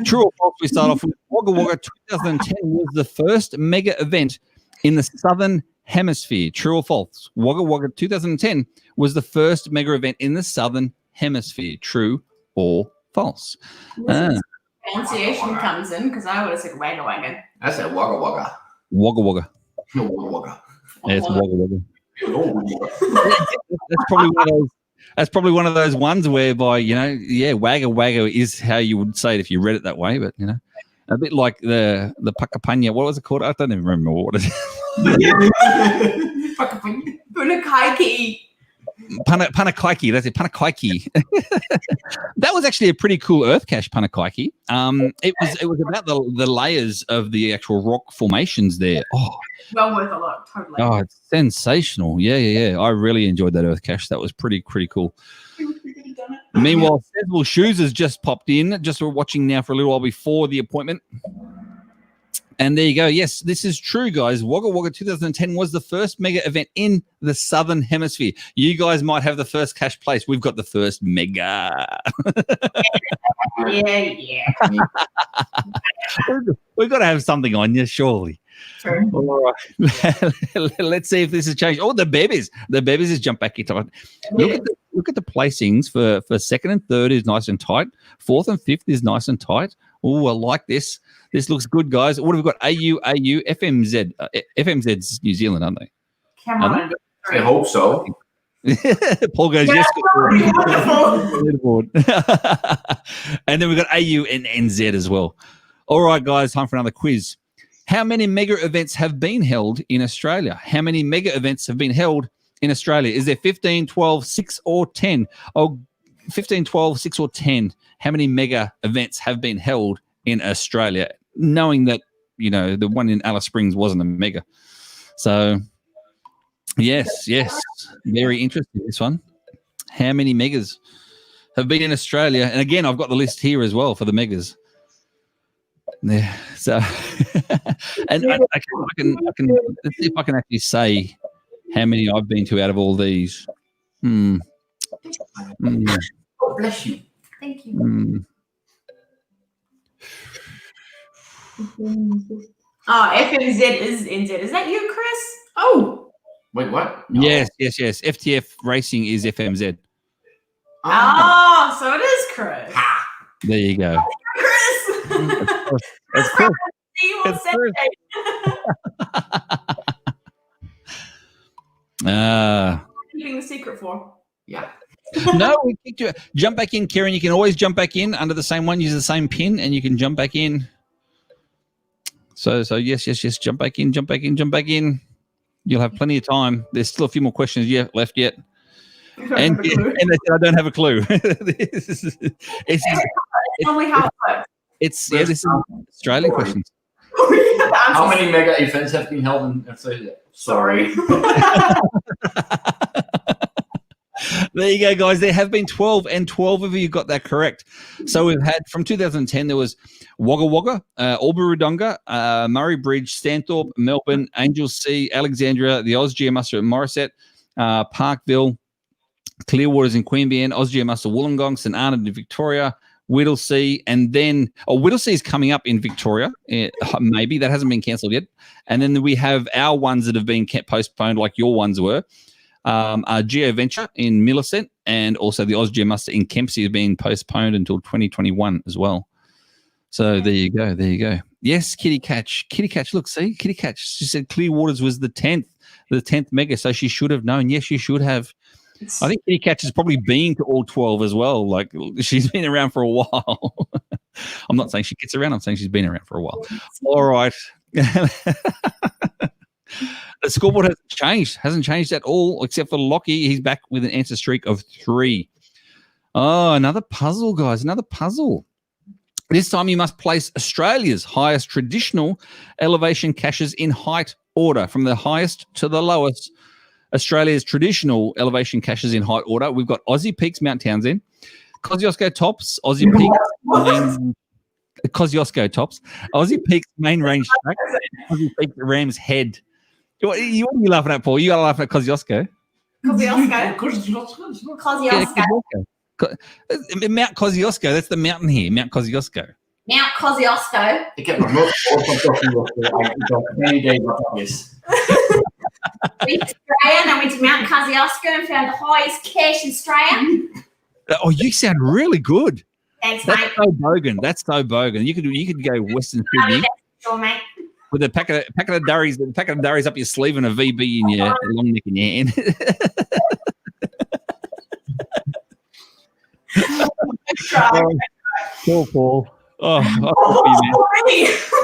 True or false? We start off with Wagga Wagga 2010 was the first mega event in the Southern Hemisphere. True or false? Wagga Wagga 2010 was the first mega event in the Southern Hemisphere. True or false? Pronunciation comes in because I would have said Wagga Wagga. I said Wagga Wagga. Wagga Wagga. No, Wagga Wagga. Yeah, it's Wagga Wagga. That's probably one of those ones whereby, Wagga Wagga is how you would say it if you read it that way, but a bit like the Pakapanya. What was it called? I don't even remember what it is. Punakaiki. Panakaiki, that's it, Panakaiki. That was actually a pretty cool Earth Cache, Panakaiki. It was about the layers of the actual rock formations there. Oh, well worth a lot, totally. Oh, it's sensational. Yeah. I really enjoyed that Earth Cache. That was pretty cool. Meanwhile, Several Shoes has just popped in. Just we're watching now for a little while before the appointment. And there you go. Yes, this is true, guys. Wagga Wagga 2010 was the first mega event in the Southern Hemisphere. You guys might have the first cash place. We've got the first mega. Yeah. We've got to have something on you, surely. Sure. All right. Let's see if this has changed. Oh, the babies. The babies has jumped back into it. Look at the placings for second and third is nice and tight. Fourth and fifth is nice and tight. Oh, I like this. This looks good, guys. What have we got? AU, FMZ. FMZ's New Zealand, aren't they? Come on. I hope so. Paul goes, yes. Wonderful. And then we've got AU and NZ as well. All right, guys, time for another quiz. How many mega events have been held in Australia? How many mega events have been held in Australia? Is there 15, 12, 6, or 10? Oh, 15, 12, 6 or 10, how many mega events have been held in Australia, knowing that, the one in Alice Springs wasn't a mega. So, yes, very interesting, this one. How many megas have been in Australia? And again, I've got the list here as well for the megas. Yeah, so, and I can let's see if I can actually say how many I've been to out of all these. God bless you. Thank you. Oh, FMZ is NZ. Is that you, Chris? Oh, wait, what? No. Yes. FTF Racing is FMZ. Oh, so it is Chris. There you go. Chris. That's cool. See you on Saturday. Keeping the secret for. Yeah. No, we kicked you. Jump back in, Karen. You can always jump back in under the same one. Use the same pin, and you can jump back in. So yes. Jump back in. You'll have plenty of time. There's still a few more questions left yet. And they said I don't have a clue. It's only how it works. This is Australian questions. How many mega events have been held in Australia? Sorry. There you go, guys. There have been 12, and 12 of you got that correct. So we've had from 2010, there was Wagga Wagga, Albury-Wodonga, Murray Bridge, Stanthorpe, Melbourne, Angel Sea, Alexandria, the Oz Geomuster at Morisset, Parkville, Clearwaters in Queanbeyan, Oz Geomuster Wollongong, St Arnaud in Victoria, Whittlesea, and then Whittlesea is coming up in Victoria. Maybe that hasn't been cancelled yet. And then we have our ones that have been postponed, like your ones were. GeoVenture in Millicent, and also the Oz Geomuster in Kempsey have been postponed until 2021 as well. So there you go. Yes, Kitty Catch. Look, see, Kitty Catch. She said Clearwaters was the 10th mega, so she should have known. Yes, she should have. I think Kitty Catch has probably been to all 12 as well. Like, she's been around for a while. I'm not saying she gets around. I'm saying she's been around for a while. All right. The scoreboard hasn't changed at all, except for Lockie. He's back with an answer streak of 3. Oh, another puzzle, guys. Another puzzle. This time you must place Australia's highest traditional elevation caches in height order, from the highest to the lowest. Australia's traditional elevation caches in height order. We've got Aussie Peaks, Mount Townsend, Kosciuszko Tops, Aussie Peaks Main Range Track, Aussie Peaks Rams Head. What are you laughing at, Paul? You got to laugh at Kosciuszko. Mount Kosciuszko. That's the mountain here, Mount Kosciuszko. Mount Kosciuszko. Ik heb nog nooit gehoord van Kosciuszko. Ik heb geen idee wat dat is. We went to Australia and I went to Mount Kosciuszko and found the highest cache in Australia. Oh, you sound really good. Thanks, That's mate. so bogan. That's so bogan. You could go Western Sydney Sure, mate. with a packet of durries up your sleeve and a VB in your long neck in your hand. Poor Paul. Oh,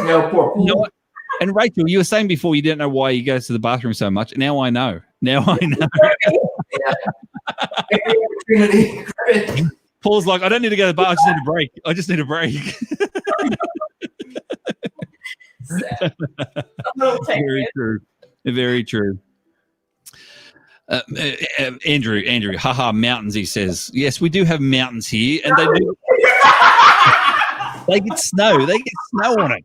No, poor Paul. you know what? And Rachel, you were saying before you didn't know why he goes to the bathroom so much. Now I know. Paul's like, I don't need to go to the bar. I just need a break. Very true. Andrew, haha, mountains, he says. Yes, we do have mountains here, and they get snow. They get snow on it.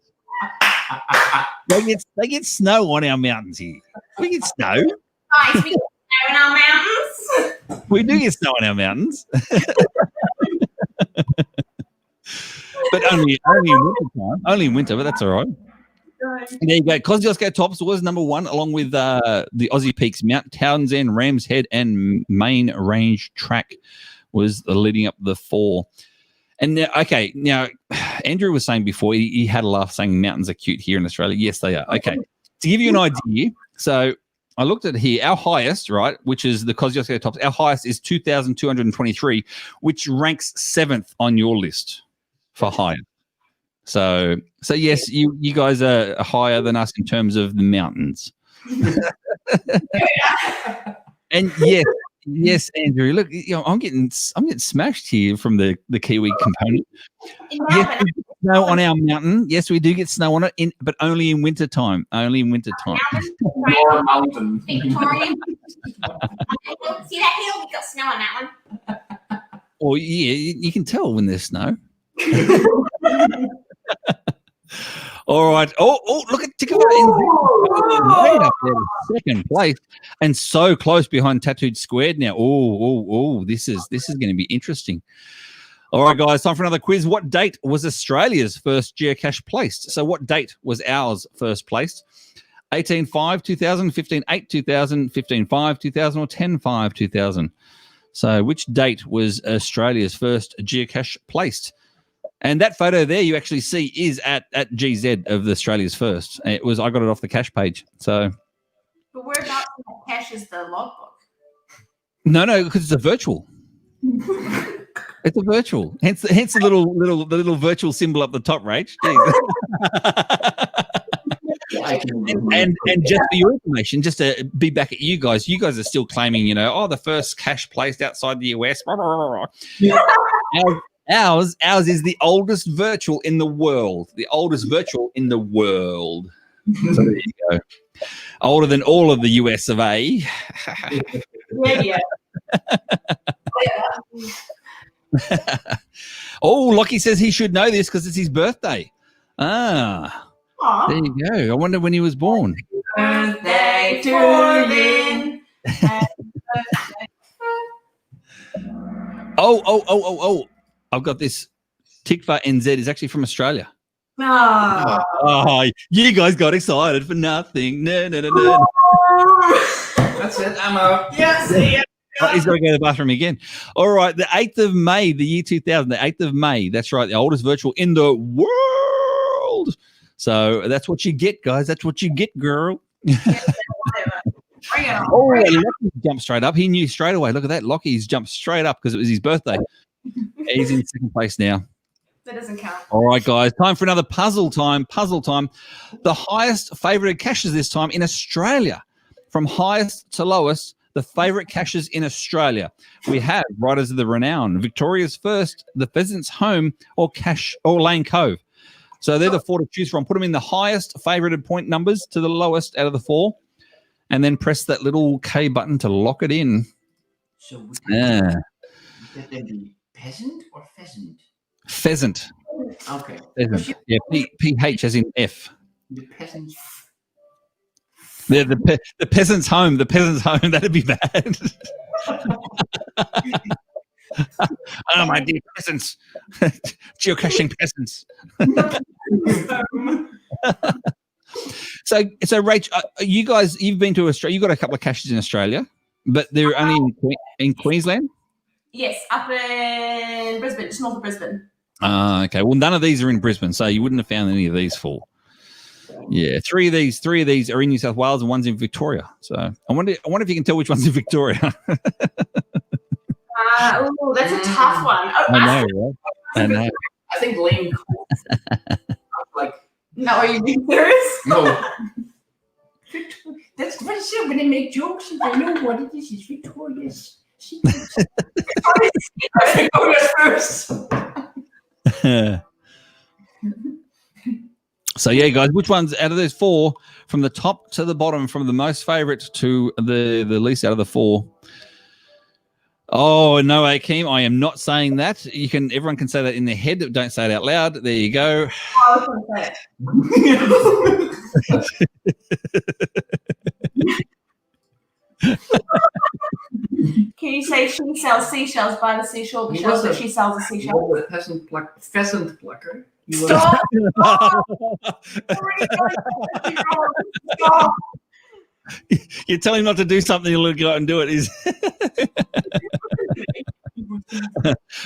They get snow on our mountains here. We get snow. Nice, we get snow in our mountains. We do get snow on our mountains. But only in winter time. Only in winter, but that's all right. There you go. Kosciuszko Tops was number 1, along with the Aussie Peaks, Mount Townsend, Rams Head, and Main Range Track was leading up the 4. And now, Andrew was saying before, he had a laugh saying mountains are cute here in Australia. Yes, they are. Okay. To give you an idea, so I looked at here, our highest, right, which is the Kosciuszko Tops, our highest is 2,223, which ranks 7th on your list for highest. So yes, you guys are higher than us in terms of the mountains. And yes, Yes, Andrew. Look, I'm getting smashed here from the Kiwi component. Yes, we get snow on our mountain. Yes, we do get snow on it, but only in winter time. Only in winter time. Your mountain. Victorian. See that hill? We got snow on that one. Oh yeah, you can tell when there's snow. All right. Oh, look at Tikava way up there, second place, and so close behind Tattooed Squared now. Oh, this is going to be interesting. All right, guys, time for another quiz. What date was Australia's first geocache placed? So what date was ours first placed? 18/5, 2000, 15/8, 2000, 15/5, 2000, or 10/5, 2000? So which date was Australia's first geocache placed? And that photo there you actually see is at GZ of the Australia's first. I got it off the cache page. So, but whereabouts in the cache is the logbook? No, because it's a virtual. It's a virtual. Hence the little virtual symbol up the top, Rach. and just for your information, just to be back at you guys are still claiming, the first cache placed outside the US. Ours is the oldest virtual in the world. The oldest virtual in the world. So there you go. Older than all of the US of A. Yeah. Oh, Lockie says he should know this because it's his birthday. Ah. Aww. There you go. I wonder when he was born. Birthday to Lynn. Oh. I've got this. Tikva NZ is actually from Australia. Oh, you guys got excited for nothing. No. That's it. I'm out. yes. He's got to go to the bathroom again. All right. The 8th of May, the year 2000, the 8th of May. That's right. The oldest virtual in the world. So that's what you get, guys. That's what you get, girl. Lockie jumped straight up. He knew straight away. Look at that. Lockie's jumped straight up because it was his birthday. He's in second place now. That doesn't count. All right, guys. Time for another puzzle time. The highest favorited caches this time in Australia. From highest to lowest, the favorite caches in Australia. We have Riders of the Renown, Victoria's First, the Pheasant's Home, or Lane Cove. So they're the 4 to choose from. Put them in the highest favorited point numbers to the lowest out of the 4, and then press that little K button to lock it in. So would that be peasant or pheasant? Pheasant. Okay. Pheasant. Yeah, PH as in F. The peasant. The peasant's home. The peasant's home. That'd be bad. Oh, my dear peasants. Geocaching peasants. So Rach, you guys, you've been to Australia. You've got a couple of caches in Australia, but they're only in Queensland? Yes, up in Brisbane, just north of Brisbane. Okay. Well, none of these are in Brisbane, so you wouldn't have found any of these 4. Yeah, three of these are in New South Wales and one's in Victoria. So I wonder if you can tell which one's in Victoria. That's a tough one. I know, right? I know. I think Lane like. No, are you being serious? No. That's what it's when they make jokes and they know what it is. It's Victoria's Secret. Victoria's First. So yeah, guys, which ones out of those 4, from the top to the bottom, from the most favorite to the least out of the 4? Oh no, Akeem, I am not saying that. Everyone can say that in their head, but don't say it out loud. There you go. I was going to say it. Can you say she sells seashells by the seashore? The shells that she sells a seashell. The pheasant plucker. Stop! Stop! You tell him not to do something, he'll go out and do it.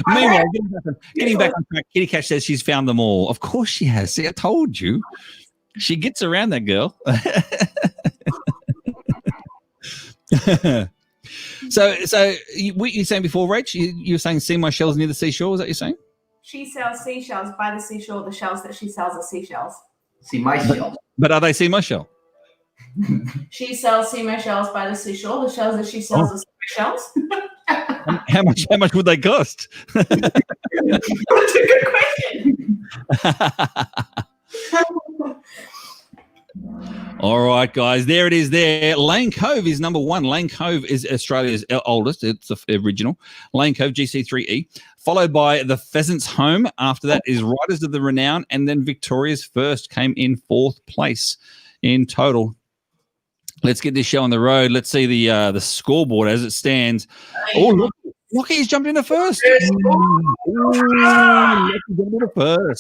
Meanwhile, getting back on track, Kitty Cache says she's found them all. Of course she has. See, I told you. She gets around, that girl. So what you saying before, Rach? You were saying Seemyshell near the seashore. Is that what you're saying? She sells seashells by the seashore. The shells that she sells are seashells. Seemyshell. But are they Seemyshell? She sells Seemyshells by the seashore. The shells that she sells are Shells? How much would they cost? That's a good question. All right, guys, there it is there. Lane Cove is number one. Lane Cove is Australia's oldest. It's the original. Lane Cove, GC3E, followed by the Pheasant's Home. After that is Riders of the Renown, and then Victoria's First came in 4th place in total. Let's get this show on the road. Let's see the scoreboard as it stands. Oh, Lockie's jumped into first.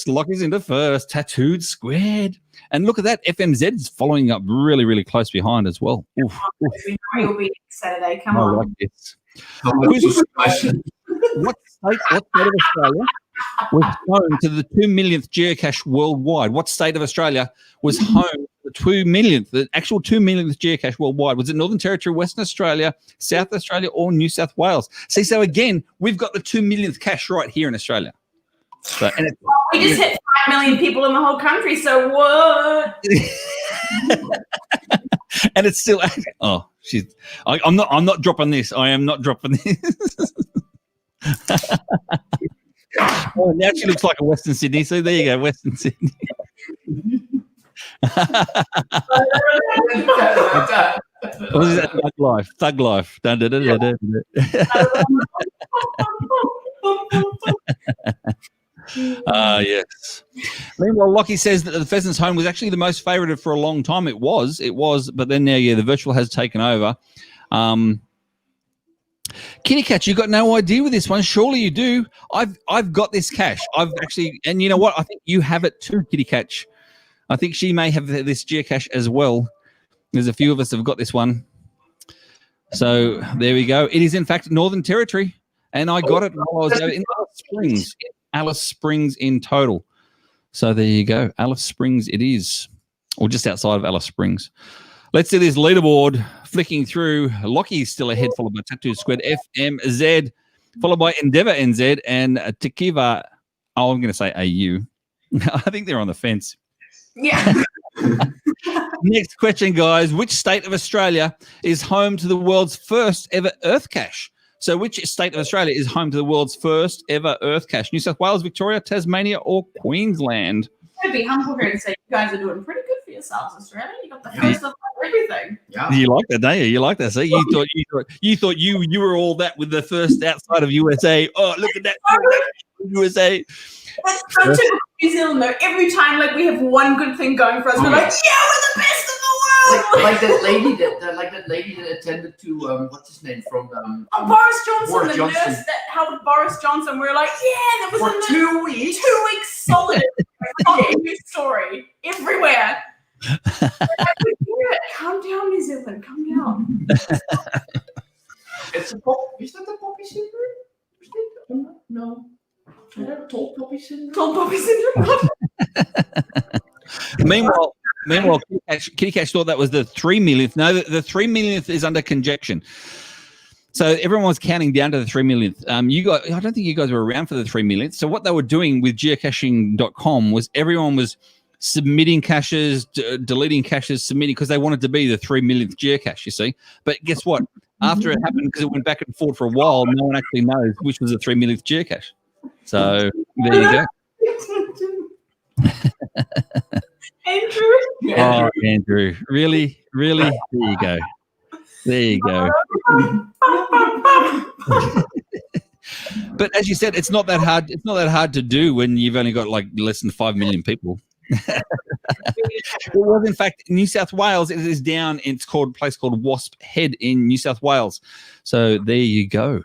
Lockie's into first. Tattooed Squared. And look at that. FMZ is following up really, really close behind as well. Oof. You'll be Saturday. Come on. Like this. What state of Australia was home to the 2 millionth geocache worldwide? What state of Australia was home to the 2 millionth, the actual 2 millionth geocache worldwide? Was it Northern Territory, Western Australia, South Australia, or New South Wales? See, so again, we've got the 2 millionth cache right here in Australia. So, and we just hit 5 million people in the whole country, so what? And it's still, oh, I'm not dropping this. I am not dropping this. Oh, now she looks like a Western Sydney. So there you go, Western Sydney. What is that? Thug life. Thug life. Dun, dun, dun, dun, dun, dun. Yes. Meanwhile, Lockie says that the Pheasant's Home was actually the most favoured for a long time. It was, but then now, the virtual has taken over. Kitty Catch, you got no idea with this one. Surely you do. I've got this cache. I've actually, and you know what? I think you have it too, Kitty Catch. I think she may have this geocache as well. There's a few of us have got this one. So there we go. It is in fact Northern Territory, and I got it while I was in Alice Springs. Alice Springs in total. So there you go. Alice Springs it is, or just outside of Alice Springs. Let's see this leaderboard flicking through. Lockie's still ahead, followed by Tattoo Squad FMZ, followed by Endeavour NZ and Tekiva. Oh, I'm going to say AU. I think they're on the fence. Yeah. Next question, guys. Which state of Australia is home to the world's first ever Earth cache? So which state of Australia is home to the world's first ever Earth cache? New South Wales, Victoria, Tasmania, or Queensland? I'd be humble here and say you guys are doing pretty good for yourselves, Australia. You got the first of everything. Yeah. You like that, don't you? You like that. See, you thought you were all that with the first outside of USA. Oh, look at that, USA. That's so typical New Zealand though. Every time we have one good thing going for us, we're like, yeah, we're the best in the world. Like that lady that attended to what's his name from Boris Johnson, Boris the Johnson. nurse that helped Boris Johnson. We were like, yeah, that was For in 2 weeks. 2 weeks solid. News story everywhere. Calm down, New Zealand. Calm down. Is that the poppy syndrome? No. Tall poppy syndrome. Tall poppy syndrome. Meanwhile, Kitty Catch thought that was the 3 millionth. No, the 3 millionth is under conjecture. So everyone was counting down to the 3 millionth. You guys, I don't think you guys were around for the 3 millionth. So what they were doing with geocaching.com was everyone was submitting caches, deleting caches, submitting because they wanted to be the 3 millionth geocache, you see. But guess what? After it happened, because it went back and forth for a while, no one actually knows which was the 3 millionth geocache. So there you go. Andrew. Oh, Andrew. Really? There you go. There you go. But as you said, it's not that hard. It's not that hard to do when you've only got less than 5 million people. It was, in fact, New South Wales. It is down. It's called a place called Wasp Head in New South Wales. So there you go.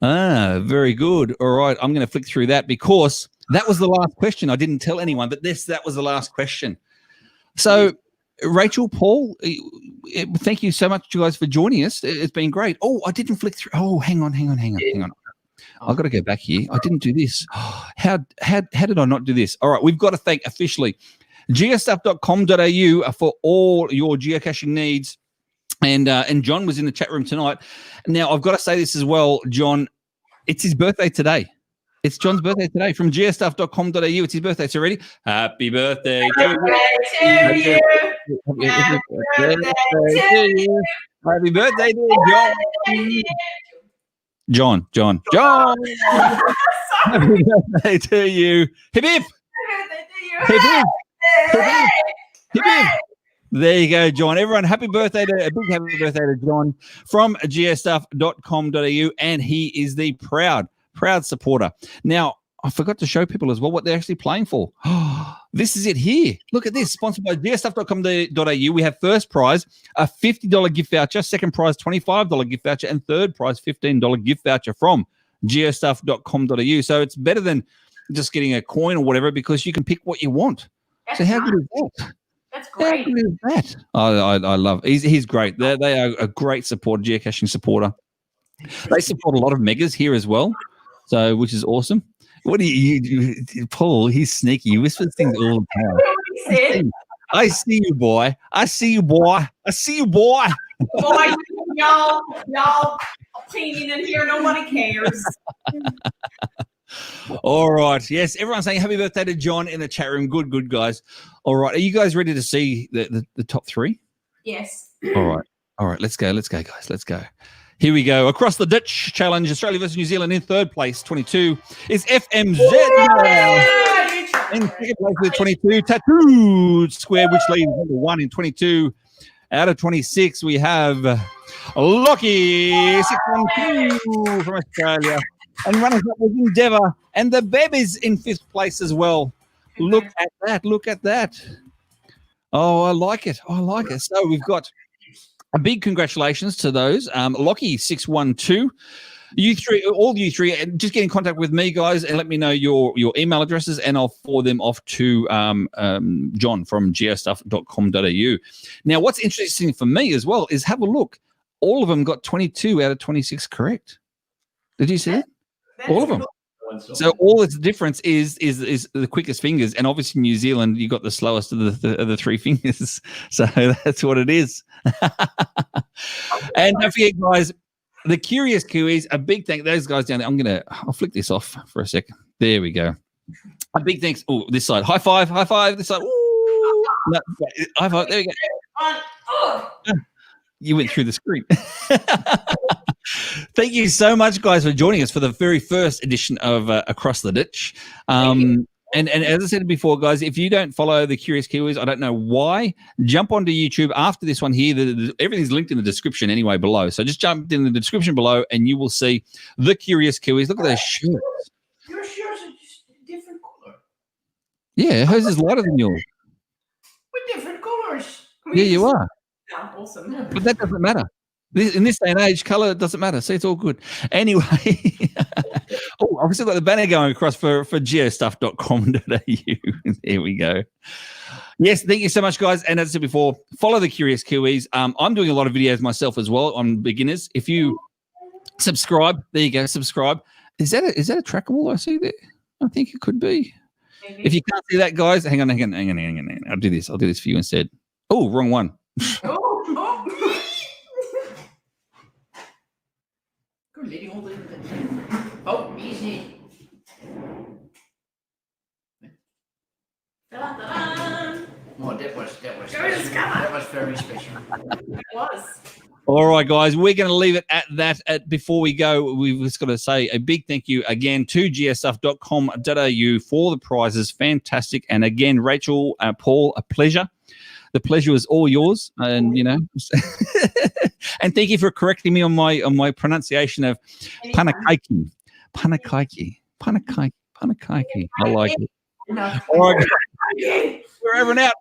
Very good. All right, I'm going to flick through that because that was the last question. I didn't tell anyone, but that was the last question. So, Rachel, Paul, thank you so much, you guys, for joining us. It's been great. Oh, I didn't flick through. Oh, hang on. I've got to go back here. I didn't do this. How did I not do this? All right, we've got to thank officially geostuff.com.au for all your geocaching needs. And John was in the chat room tonight. Now, I've got to say this as well, John. It's his birthday today. It's John's birthday today from geostuff.com.au. It's his birthday. So ready? Happy birthday to you. Happy birthday to you. Happy birthday to John. John. Happy birthday to you. Hip hip. Hip hip. Hip hip. Hip hip. There you go, John. Everyone, a big happy birthday to John from geostuff.com.au, and he is the proud supporter. Now, I forgot to show people as well what they're actually playing for. This is it here. Look at this. Sponsored by geostuff.com.au. We have first prize, a $50 gift voucher, second prize, $25 gift voucher, and third prize, $15 gift voucher from geostuff.com.au. So it's better than just getting a coin or whatever because you can pick what you want. So how good is that? That's great. How good is that? I love. He's great. They are a great support, geocaching supporter. They support a lot of megas here as well, so which is awesome. What do you Paul? He's sneaky. He whispers things all the time. I see you, boy. I see you, boy. I see you, boy. Boy, y'all opinion in here. Nobody cares. All right. Yes, everyone's saying happy birthday to John in the chat room. Good, guys. All right. Are you guys ready to see the top three? Yes. All right. Let's go, guys. Let's go. Here we go. Across the Ditch Challenge, Australia versus New Zealand in third place, 22, is FMZ. In second place with 22, Tattooed Square, which leads number 1 in 22. Out of 26, we have Lockie 612 from Australia. And runners up was Endeavour. And the Beb is in 5th place as well. Look at that. Oh, I like it. So we've got a big congratulations to those. Lockie 612. You three, all you three, and just get in contact with me, guys, and let me know your email addresses, and I'll forward them off to John from geostuff.com.au. Now, what's interesting for me as well is have a look. All of them got 22 out of 26 correct. Did you see that? All of them. So all that's difference is the quickest fingers, and obviously New Zealand, you got the slowest of the three fingers. So that's what it is. And don't forget, guys, the Curious Kiwis, a big thank those guys down there. I'll flick this off for a second. There we go. A big thanks. Oh, this side. High five. This side. Ooh. No, high five. There we go. You went through the screen. Thank you so much, guys, for joining us for the very first edition of Across the Ditch. And as I said before, guys, if you don't follow the Curious Kiwis, I don't know why, jump onto YouTube after this one here. Everything's linked in the description anyway below. So just jump in the description below and you will see the Curious Kiwis. Look at those shirts. Your shirts are just a different color. Yeah, hers is lighter than yours. With different colors. Yeah, you are. Yeah, awesome. But that doesn't matter. In this day and age, colour doesn't matter. See, it's all good. Anyway, I've still got the banner going across for geostuff.com.au. There we go. Yes, thank you so much, guys. And as I said before, follow the Curious Kiwis. I'm doing a lot of videos myself as well on beginners. If you subscribe, there you go, subscribe. Is that a trackable I see there? I think it could be. Maybe. If you can't see that, guys, hang on. I'll do this for you instead. Oh, wrong one. Good lady, hold it. Oh, easy. Oh, that was special. That was very special. It was. All right, guys, we're going to leave it at that. Before we go, we've just got to say a big thank you again to geostuff.com.au for the prizes. Fantastic. And again, Rachel, Paul, a pleasure. The pleasure is all yours, and and thank you for correcting me on my pronunciation of panakaiki. I like it. All right, we're over and out.